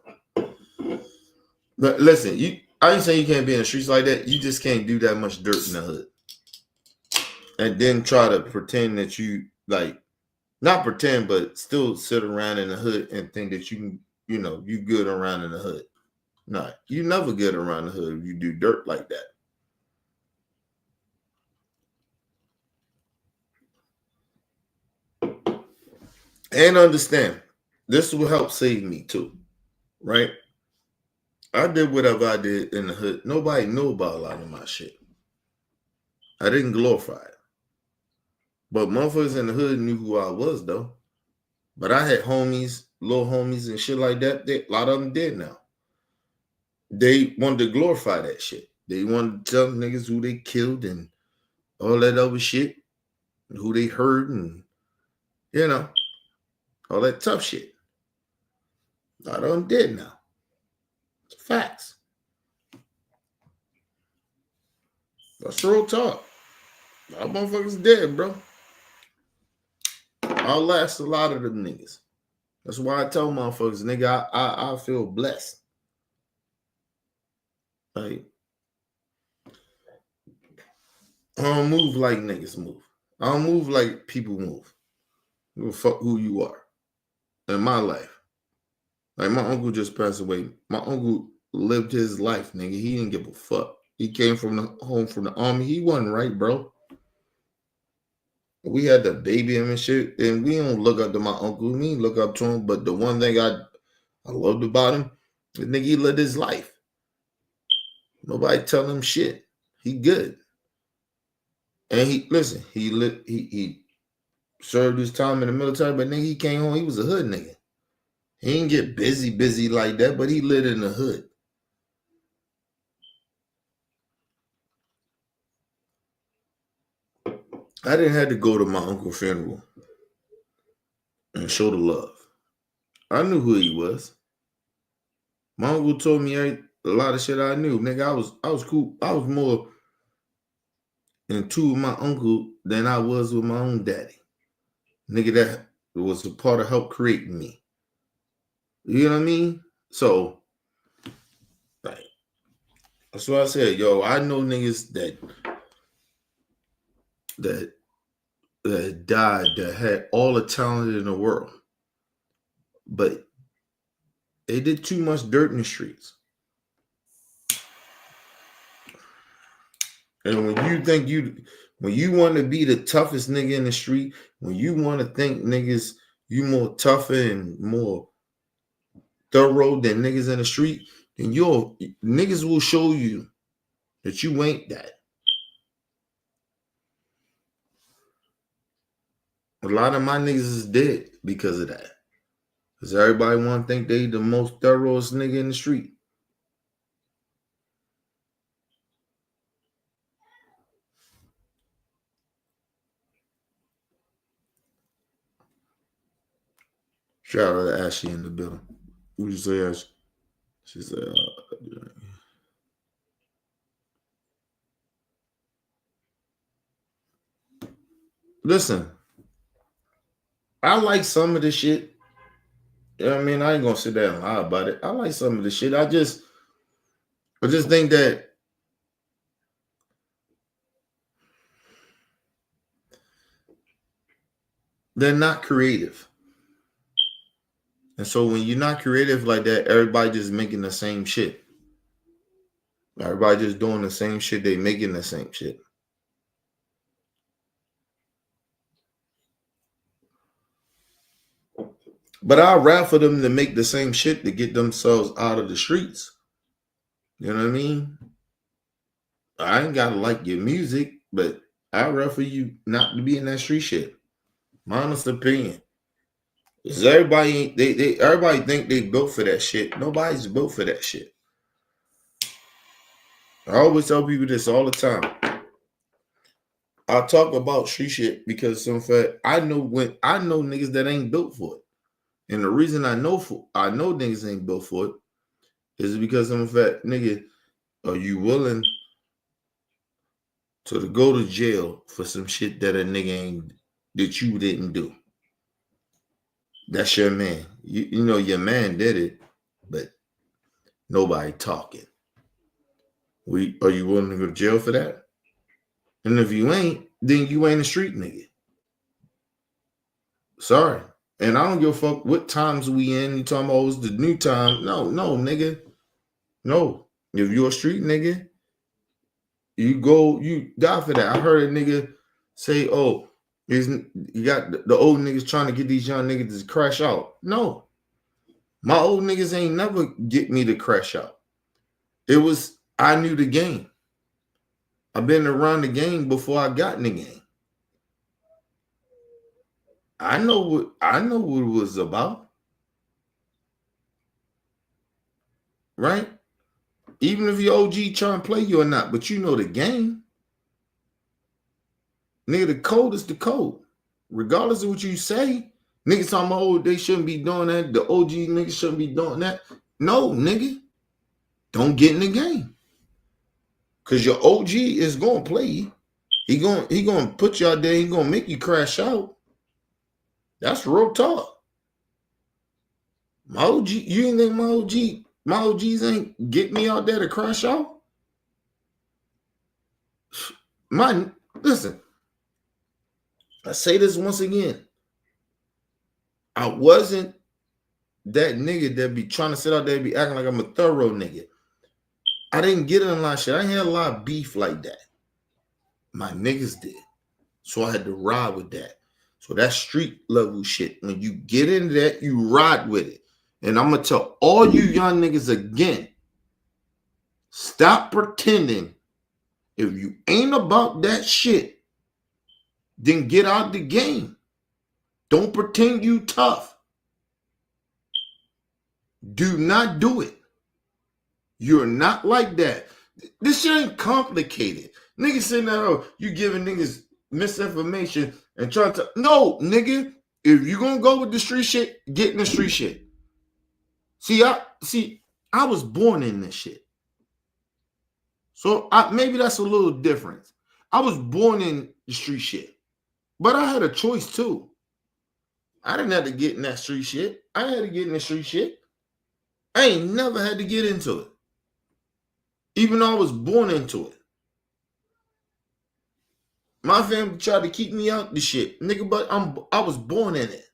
But listen, I ain't saying you can't be in the streets like that. You just can't do that much dirt in the hood. And then try to pretend that you, like, not pretend, but still sit around in the hood and think that you can, you good around in the hood. Nah, you never get around the hood if you do dirt like that. And understand, this will help save me too, right? I did whatever I did in the hood. Nobody knew about a lot of my shit. I didn't glorify it. But motherfuckers in the hood knew who I was, though. But I had homies, little homies and shit like that. A lot of them dead now. They wanted to glorify that shit. They wanted to tell niggas who they killed and all that other shit, who they hurt and, all that tough shit. A lot of them dead now. It's facts. That's real talk. A lot of motherfuckers dead, bro. I'll last a lot of them niggas. That's why I tell motherfuckers, nigga, I feel blessed. Like, I don't move like niggas move. I don't move like people move. You fuck who you are. In my life. Like, my uncle just passed away. My uncle lived his life, nigga. He didn't give a fuck. He came home from the army. He wasn't right, bro. We had to baby him and shit, and we don't look up to my uncle. We ain't look up to him, but the one thing I loved about him, the nigga, he lived his life. Nobody tell him shit. He good. And he served his time in the military, but nigga, he came home, he was a hood nigga. He didn't get busy like that, but he lived in the hood. I didn't have to go to my uncle's funeral and show the love. I knew who he was. My uncle told me a lot of shit I knew. Nigga, I was cool. I was more in tune with my uncle than I was with my own daddy. Nigga, that was a part of help creating me. You know what I mean? So, like, That's what I said. Yo, I know niggas that died that had all the talent in the world, but they did too much dirt in the streets. And when you want to be the toughest nigga in the street, when you want to think niggas you more tougher and more thorough than niggas in the street, then niggas will show you that you ain't that. A lot of my niggas is dead because of that. Because everybody want to think they the most thoroughest nigga in the street. Shout out to Ashley in the building. What you say, Ashley? She said, listen, I like some of the shit. You know what I mean? I ain't gonna sit there and lie about it. I like some of the shit. I just think that they're not creative. And so when you're not creative like that, everybody just making the same shit. Everybody just doing the same shit. They making the same shit. But I'd rather for them to make the same shit to get themselves out of the streets. You know what I mean? I ain't gotta like your music, but I'd rather for you not to be in that street shit. My honest opinion. Because everybody think they built for that shit. Nobody's built for that shit. I always tell people this all the time. I talk about street shit because some fact I know niggas that ain't built for it. And the reason I know niggas ain't built for it is because some fact, nigga, are you willing to go to jail for some shit that a nigga ain't that you didn't do? That's your man. You know your man did it, but nobody talking. Are you willing to go to jail for that? And if you ain't, then you ain't a street nigga. Sorry. And I don't give a fuck what times we in. You talking about it's the new time. No, nigga. No. If you're a street nigga, you die for that. I heard a nigga say, oh, you got the old niggas trying to get these young niggas to crash out. No. My old niggas ain't never get me to crash out. It was, I knew the game. I've been around the game before I got in the game. I know what it was about. Right? Even if your OG trying to play you or not, but you know the game. Nigga, the code is the code. Regardless of what you say, niggas talking about, oh, they shouldn't be doing that. The OG niggas shouldn't be doing that. No, nigga. Don't get in the game. Because your OG is going to play you. He going to put you out there. He going to make you crash out. That's real talk. My OG, you ain't think my OGs ain't get me out there to crash out? Listen, I say this once again. I wasn't that nigga that be trying to sit out there and be acting like I'm a thorough nigga. I didn't get in a lot of shit. I ain't had a lot of beef like that. My niggas did. So I had to ride with that. So that street level shit, when you get into that, you ride with it. And I'm going to tell all you young niggas again, stop pretending. If you ain't about that shit, then get out the game. Don't pretend you tough. Do not do it. You're not like that. This shit ain't complicated. Niggas sitting there, oh, you giving niggas misinformation and trying to... No, nigga, if you gonna go with the street shit, get in the street shit. See, I was born in this shit. So maybe that's a little different. I was born in the street shit. But I had a choice too. I didn't have to get in that street shit. I had to get in the street shit. I ain't never had to get into it. Even though I was born into it. My family tried to keep me out the shit, nigga, but I was born in it.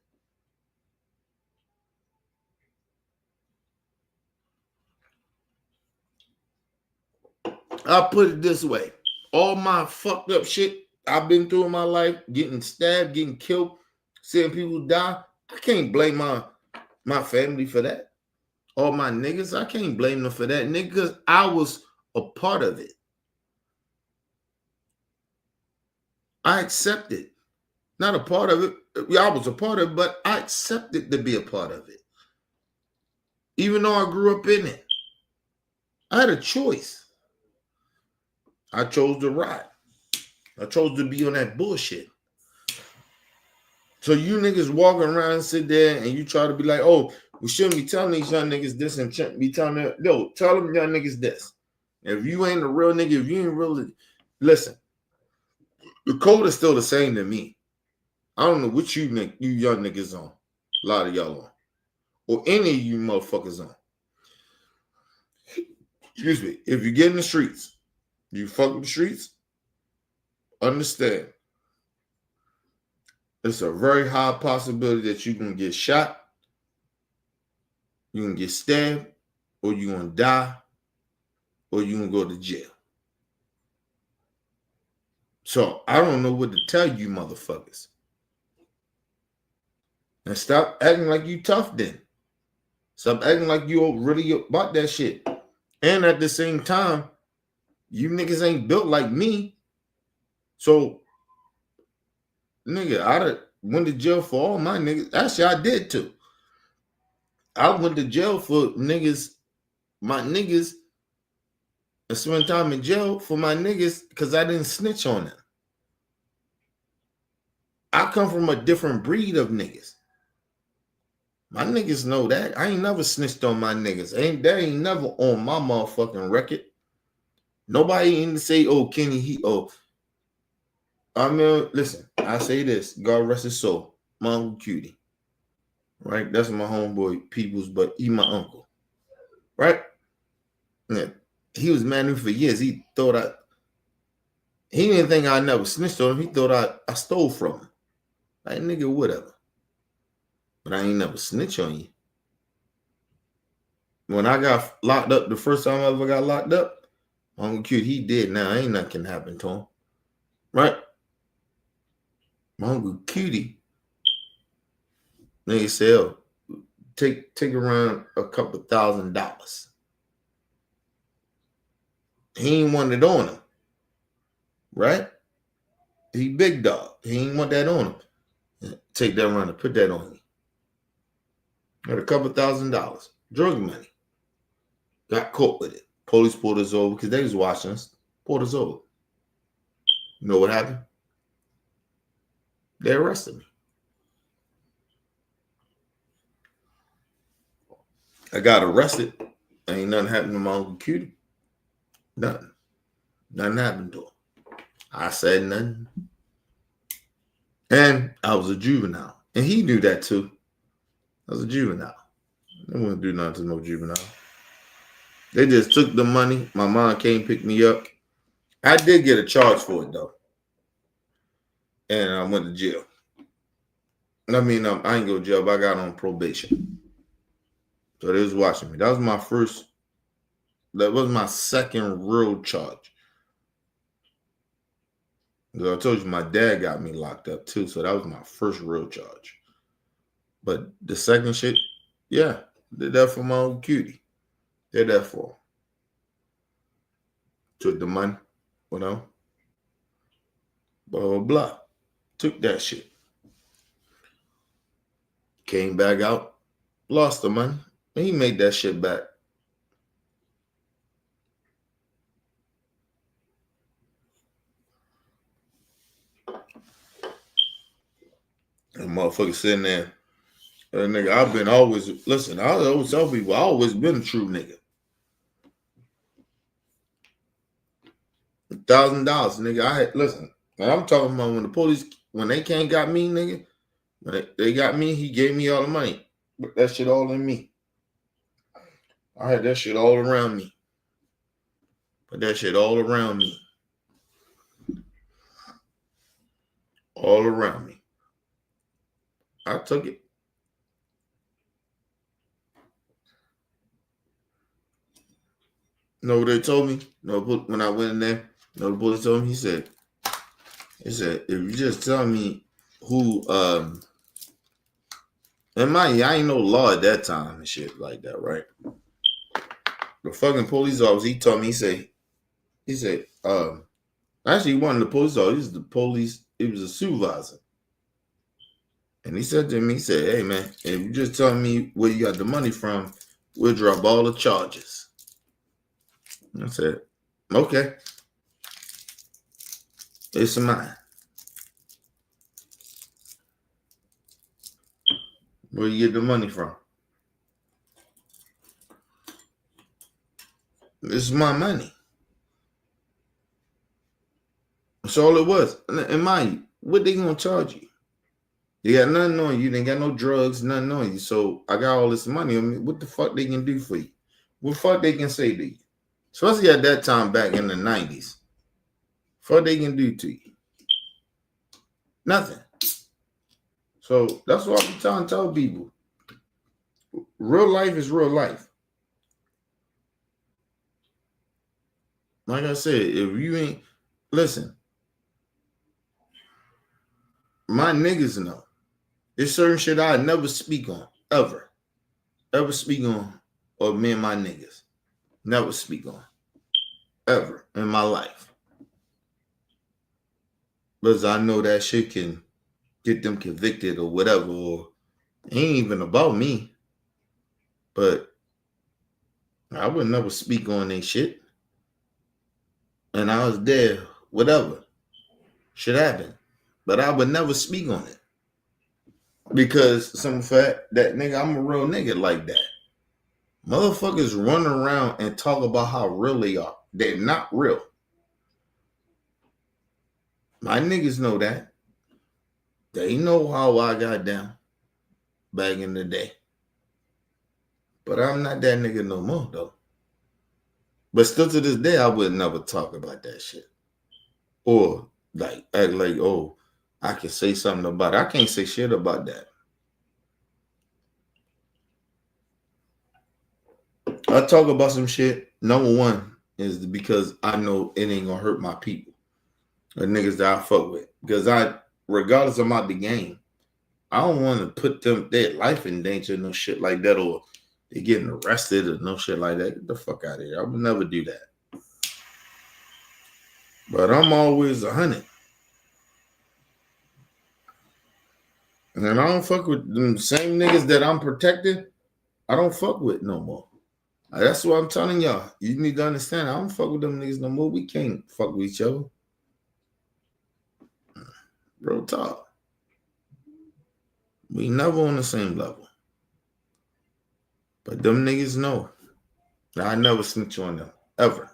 I'll put it this way. All my fucked up shit I've been through in my life, getting stabbed, getting killed, seeing people die, I can't blame my family for that. All my niggas, I can't blame them for that, nigga, because I was a part of it. I accepted. Not a part of it. I was a part of it, but I accepted to be a part of it. Even though I grew up in it. I had a choice. I chose to ride. I chose to be on that bullshit. So you niggas walking around and sit there and you try to be like, oh, we shouldn't be telling these young niggas this and shouldn't be telling them. No, tell them young niggas this. If you ain't a real nigga, if you ain't really, listen, the code is still the same to me. I don't know what you young niggas on. A lot of y'all on. Or any of you motherfuckers on. Excuse me. If you get in the streets, you fuck with the streets, understand. It's a very high possibility that you're going to get shot, you're going to get stabbed, or you're going to die, or you're going to go to jail. So I don't know what to tell you motherfuckers. And stop acting like you tough then. Stop acting like you really about that shit. And at the same time, you niggas ain't built like me. So, nigga, I went to jail for all my niggas. Actually, I did too. I went to jail for niggas, my niggas, and spent time in jail for my niggas because I didn't snitch on them. I come from a different breed of niggas. My niggas know that. I ain't never snitched on my niggas. That ain't never on my motherfucking record. Nobody ain't say, oh, Kenny, I mean, listen, I say this, God rest his soul, my Uncle Cutie. Right? That's my homeboy peoples, but he my uncle. Right? Yeah. He was mad at me for years. He didn't think I never snitched on him. He thought I stole from him. Like, nigga, whatever. But I ain't never snitch on you. When I got locked up, the first time I ever got locked up, my Uncle Cutie, he did now. Ain't nothing happen to him. Right? My Uncle Cutie, nigga said, oh, take around a couple $1,000. He ain't want it on him. Right? He big dog. He ain't want that on him. Take that around and put that on you. Got a couple $1,000. Drug money. Got caught with it. Police pulled us over because they was watching us. Pulled us over. You know what happened? They arrested me. I got arrested. Ain't nothing happened to my Uncle Cutie. Nothing. Nothing happened to him. I said nothing. And I was a juvenile. And he knew that too. I was a juvenile. They wouldn't do nothing to no juvenile. They just took the money. My mom came pick me up. I did get a charge for it though. And I went to jail. I mean, I ain't go to jail, but I got on probation. So they was watching me. That was my second real charge. I told you my dad got me locked up too, so that was my first real charge. But the second shit, yeah, did that for my old cutie. Did that for him. Took the money, you know, blah, blah, blah. Took that shit. Came back out, lost the money, and he made that shit back. And motherfucker sitting there. Nigga, I've been always, listen, I always tell people, I always been a true nigga. $1,000, nigga. Listen, I'm talking about when the police, when they can't got me, nigga, when they got me, he gave me all the money. Put that shit all in me. I had that shit all around me. Put that shit all around me. All around me. I took it. You know what they told me? No, when I went in there, the bully told me, he said, if you just tell me who, and mind you, I ain't no law at that time and shit like that, right? The fucking police officer, he told me, he said, actually one of the police officers, he was a supervisor. And he said to me, he said, hey man, if you just tell me where you got the money from, we'll drop all the charges. And I said, okay. It's mine. Where you get the money from? This is my money. That's all it was. And mind you, what they gonna charge you? You got nothing on you. They got no drugs, nothing on you. So I got all this money. I mean, what the fuck they can do for you? What the fuck they can say to you? Especially at that time back in the 90s. What they can do to you? Nothing. So that's what I'm trying to tell people. Real life is real life. Like I said, if you ain't, listen, my niggas know. There's certain shit I never speak on, ever. Ever speak on, or me and my niggas. Never speak on. Ever in my life. Because I know that shit can get them convicted or whatever, or it ain't even about me. But I would never speak on their shit. And I was there, whatever. Shit happened. But I would never speak on it. Because some fact that nigga, I'm a real nigga like that. Motherfuckers run around and talk about how real they are. They're not real. My niggas know that. They know how I got down back in the day. But I'm not that nigga no more, though. But still to this day, I would never talk about that shit. Or like act like, oh, I can say something about it. I can't say shit about that. I talk about some shit. Number one is because I know it ain't gonna hurt my people. The niggas that I fuck with. Because regardless of the game, I don't want to put their life in danger, no shit like that, or they getting arrested or no shit like that. Get the fuck out of here. I would never do that. But I'm always 100. And I don't fuck with them same niggas that I'm protecting. I don't fuck with no more. That's what I'm telling y'all. You need to understand. I don't fuck with them niggas no more. We can't fuck with each other. Real talk. We never on the same level. But them niggas know. I never snitch on them. Ever.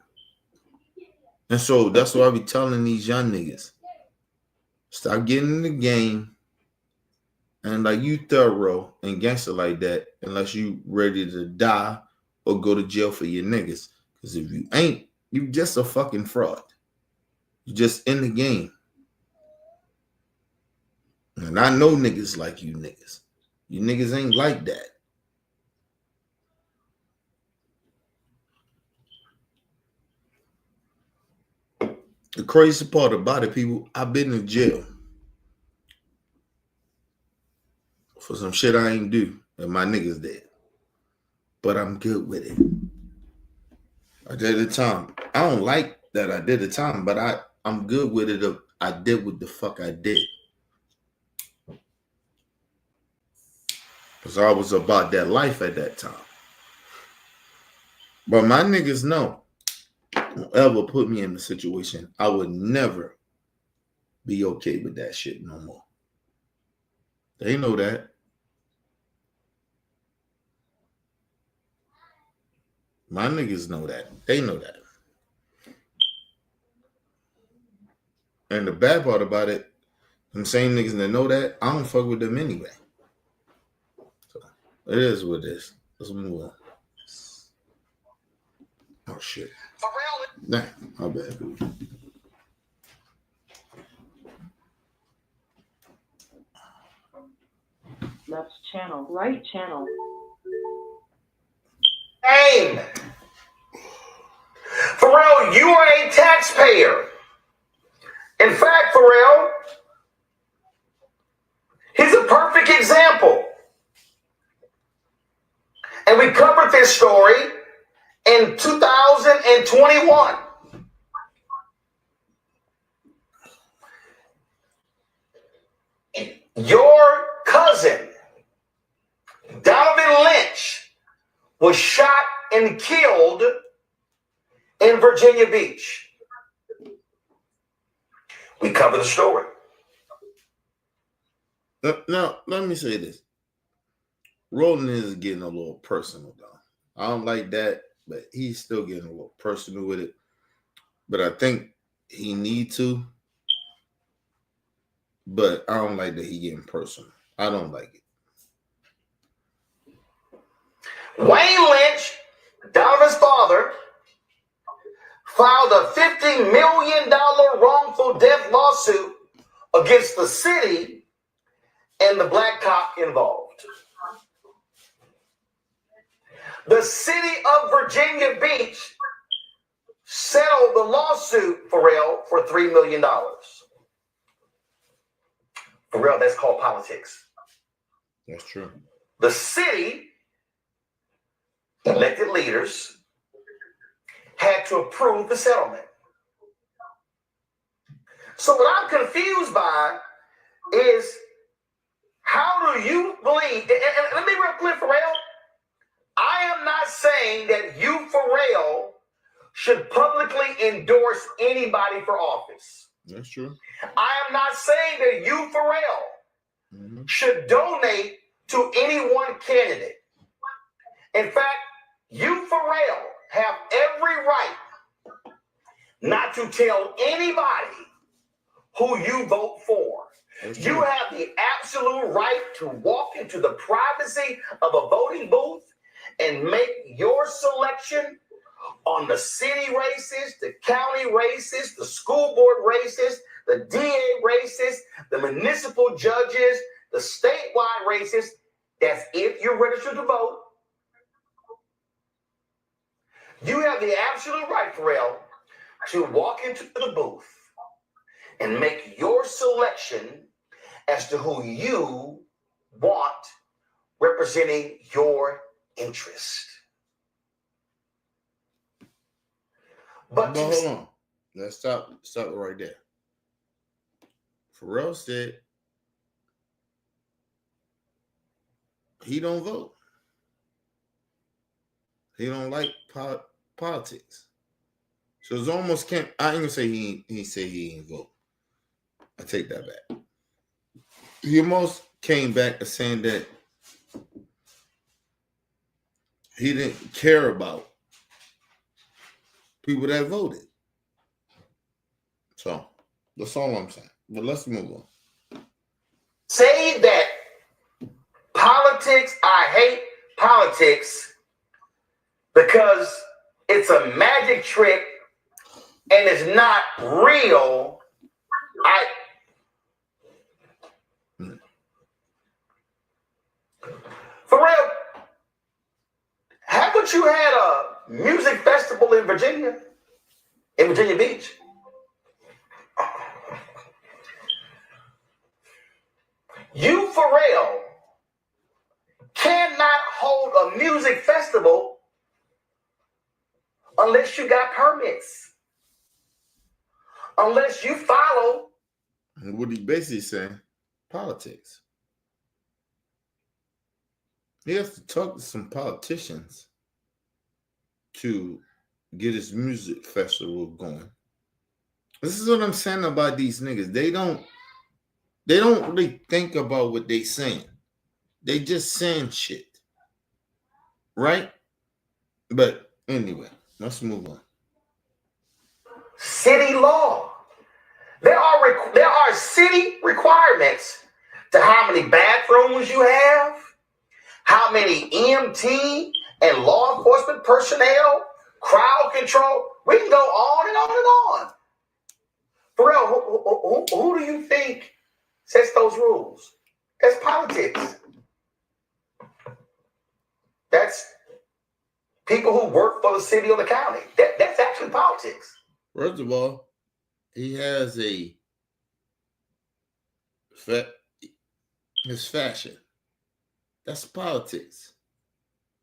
And so that's why I be telling these young niggas. Stop getting in the game. And like you thorough and gangster like that, unless you ready to die or go to jail for your niggas. Because if you ain't, you just a fucking fraud. You just in the game. And I know niggas like you niggas. You niggas ain't like that. The crazy part about it, people, I've been in jail for some shit I ain't do, and my niggas did. But I'm good with it. I did the time. I don't like that I did the time, but I'm good with it. I did what the fuck I did. Because I was about that life at that time. But my niggas know, whoever put me in the situation, I would never be okay with that shit no more. They know that. My niggas know that. They know that. And the bad part about it, them same niggas that know that, I don't fuck with them anyway. So it is what it is. Let's move on. Oh shit. Pharrell. Nah, my bad. Left channel. Right channel. Name. Pharrell, you are a taxpayer. In fact, Pharrell, he's a perfect example. And we covered this story in 2021. Your cousin, Donovan Lynch, was shot and killed in Virginia Beach. We covered the story. Now, let me say this. Roland is getting a little personal, though. I don't like that, but he's still getting a little personal with it. But I think he need to. But I don't like that he getting personal. I don't like it. Wayne Lynch, Donovan's father, filed a $50 million wrongful death lawsuit against the city and the black cop involved. The city of Virginia Beach settled the lawsuit, Pharrell, for $3 million. Pharrell, that's called politics. That's true. The city elected leaders had to approve the settlement. So what I'm confused by is, how do you believe, and let me be real clear, Pharrell, I am not saying that you, Pharrell, should publicly endorse anybody for office. That's true. I am not saying that you, Pharrell, should donate to any one candidate. In fact, you, Pharrell, have every right not to tell anybody who you vote for. You have the absolute right to walk into the privacy of a voting booth and make your selection on the city races, the county races, the school board races, the DA races, the municipal judges, the statewide races. That's if you're registered to vote. You have the absolute right, Pharrell, to walk into the booth and make your selection as to who you want representing your interest. But hold on. Let's stop it right there. Pharrell said he don't vote. He don't like politics. So it's almost can't. I ain't gonna say he said he ain't vote. I take that back. He almost came back to saying that he didn't care about people that voted. So that's all I'm saying. But let's move on. Say that politics, I hate politics because it's a magic trick and it's not real. Pharrell, haven't you had a music festival in Virginia Beach? You, Pharrell, cannot hold a music festival unless you got permits, unless you follow. What he basically saying, politics. He has to talk to some politicians to get his music festival going. This is what I'm saying about these niggas. They don't really think about what they saying. They just saying shit. Right? But anyway, let's move on. City law. There are city requirements to how many bathrooms you have, how many EMT and law enforcement personnel, crowd control. We can go on and on and on. Pharrell, who do you think sets those rules? That's politics. That's people who work for the city or the county. That's actually politics. First of all, he has his fashion. That's politics.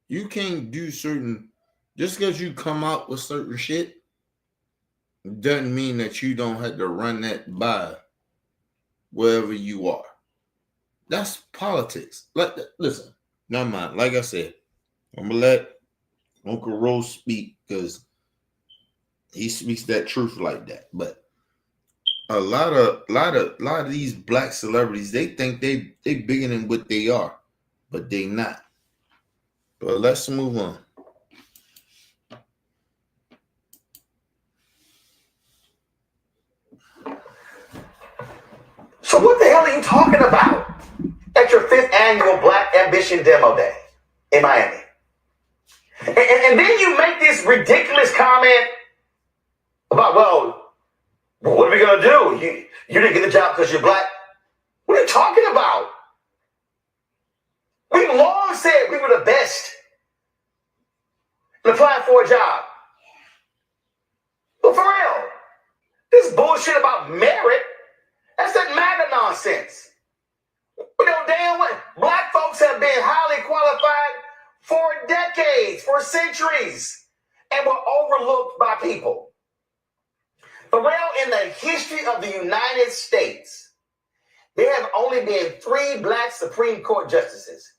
You can't do certain, just because you come out with certain shit doesn't mean that you don't have to run that by wherever you are. That's politics. Listen, never mind. Like I said, I'm gonna let Uncle Rose speak because he speaks that truth like that. But a lot of these black celebrities, they think they bigger than what they are, but they not. But let's move on. So what the hell are you talking about at your 5th annual Black Ambition Demo Day in Miami? And then you make this ridiculous comment about, well, what are we going to do? You didn't get the job because you're black. What are you talking about? We've long said we were the best in applying for a job. But for real, this bullshit about merit, that's that MAGA nonsense. We know damn well black folks have been highly qualified for decades, for centuries, and were overlooked by people. Pharrell, in the history of the United States, there have only been 3 black Supreme Court justices.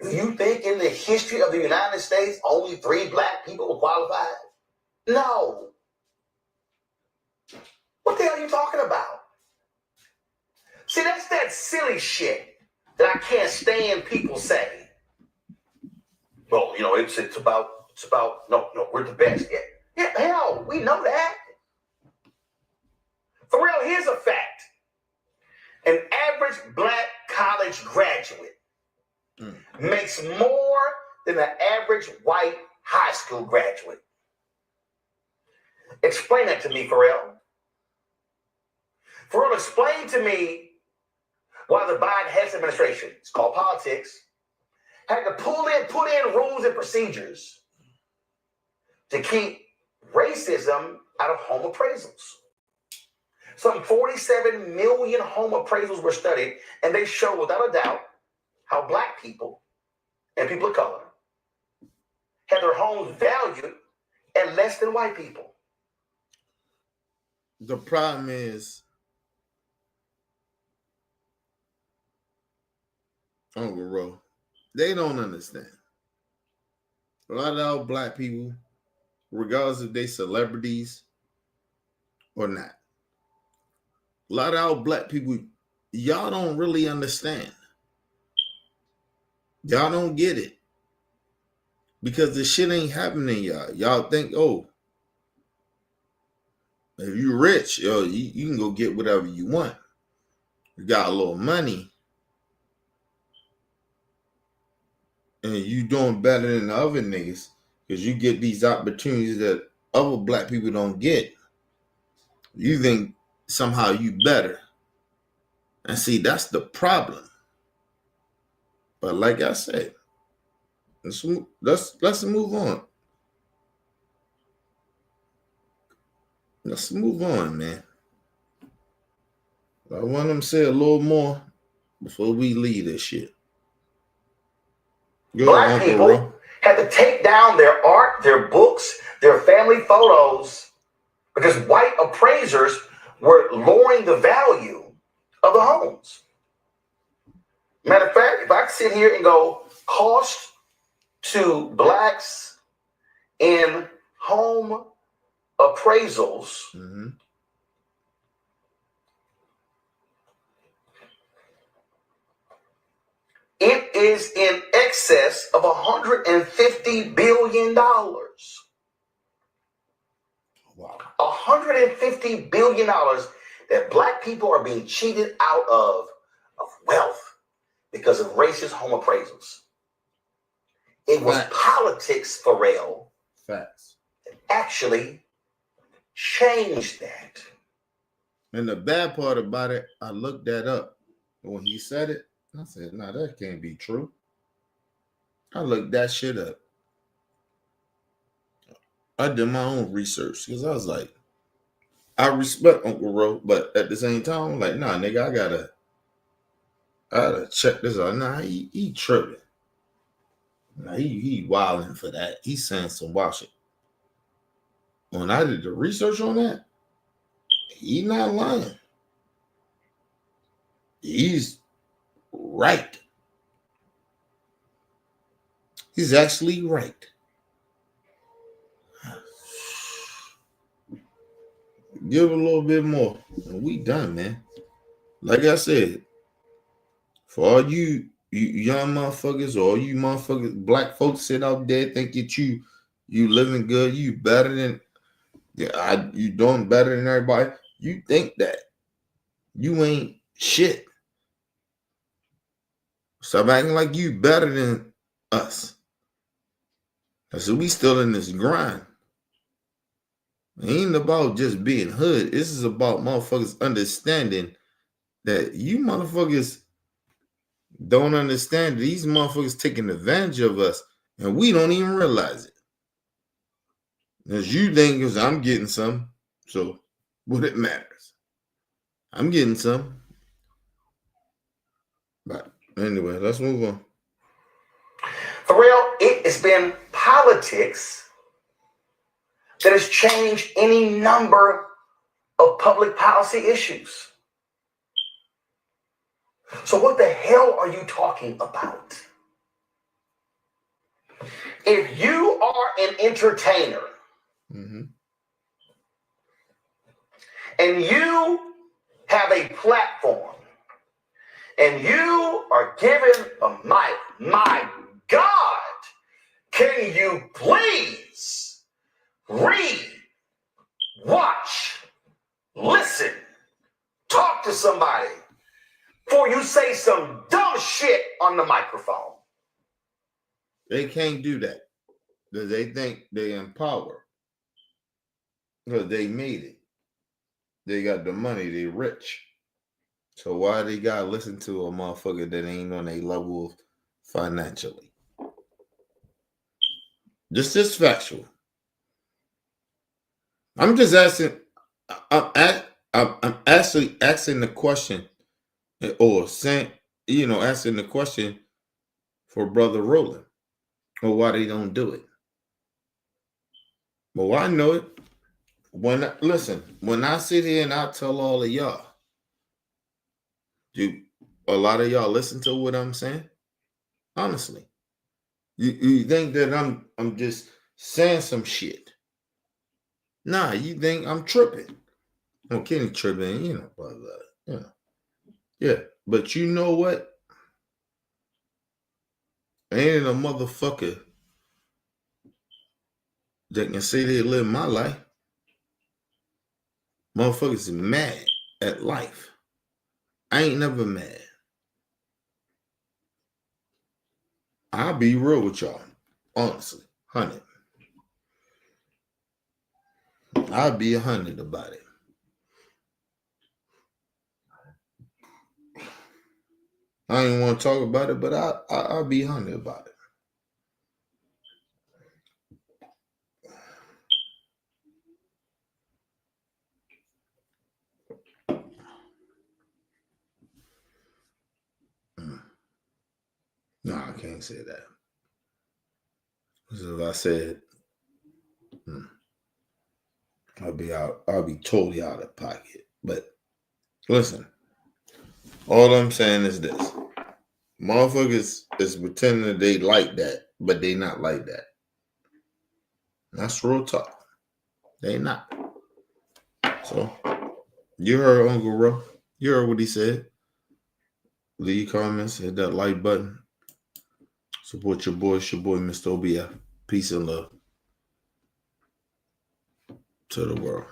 Do you think in the history of the United States, only 3 black people were qualified? No. What the hell are you talking about? See, that's that silly shit that I can't stand people say. Well, you know, it's about no, we're the best. Yeah, hell, we know that. For real, here's a fact. An average black college graduate makes more than an average white high school graduate. Explain that to me, Pharrell. Pharrell, explain to me why the Biden-Harris administration, it's called politics, had to put in rules and procedures to keep racism out of home appraisals. Some 47 million home appraisals were studied, and they show without a doubt how black people and people of color had their homes valued at less than white people. The problem is, Uncle Ro, they don't understand. A lot of our black people, regardless if they celebrities or not, a lot of our black people, y'all don't really understand. Y'all don't get it. Because the shit ain't happening, y'all. Y'all think, oh, if you rich, yo, you can go get whatever you want. You got a little money, and you doing better than the other niggas because you get these opportunities that other black people don't get. You think somehow you better. And see, that's the problem. But like I said, let's move on. Let's move on, man. I want them to say a little more before we leave this shit. Black people had to take down their art, their books, their family photos because white appraisers were lowering the value of the homes. Matter of fact, if I could sit here and go cost to blacks in home appraisals, it is in excess of $150 billion. Wow. $150 billion that black people are being cheated out of wealth because of racist home appraisals. It was politics, Pharrell. Facts. actually change that. And the bad part about it, I looked that up. When he said it, I said, nah, that can't be true. I looked that shit up. I did my own research because I was like, I respect Uncle Ro, but at the same time, I'm like, nah, nigga, I gotta check this out. Nah, he tripping. Nah, he wilding for that. He's saying some wild shit. When I did the research on that, he not lying. He's right. He's actually right. Give a little bit more, and we done, man. Like I said, for all you young motherfuckers or all you motherfuckers, black folks sit out there think that you living good, you better than you doing better than everybody. You think that you ain't shit. Stop acting like you better than us. So we still in this grind. It ain't about just being hood. This is about motherfuckers understanding that you motherfuckers don't understand these motherfuckers taking advantage of us and we don't even realize it. Because you think is I'm getting some, so what it matters. I'm getting some. But anyway, let's move on. Pharrell, it has been politics that has changed any number of public policy issues. So what the hell are you talking about? If you are an entertainer and you have a platform and you are given a mic, my God, can you please read, watch, listen, talk to somebody before you say some dumb shit on the microphone? They can't do that because they think they in power. Because they made it. They got the money. They rich. So why they gotta listen to a motherfucker that ain't on a level financially? Just factual. I'm just asking. I'm actually asking the question, or saying, asking the question for Brother Roland, or why they don't do it. Well, I know it. When I sit here and I tell all of y'all, do a lot of y'all listen to what I'm saying? Honestly, you think that I'm just saying some shit? Nah, you think I'm tripping? I'm kidding, tripping, but yeah. But you know what? Ain't a motherfucker that can say they live my life. Motherfuckers is mad at life. I ain't never mad. I'll be real with y'all, honestly, 100. I'll be 100 about it. I ain't want to talk about it, but I'll be 100 about it. No, I can't say that. Because if I said, I'll be totally out of pocket. But listen, all I'm saying is this. Motherfuckers is pretending that they like that, but they not like that. That's real talk. They not. So, you heard Uncle Ro. You heard what he said. Leave comments, hit that like button. Support your boy, Mr. OBF. Peace and love to the world.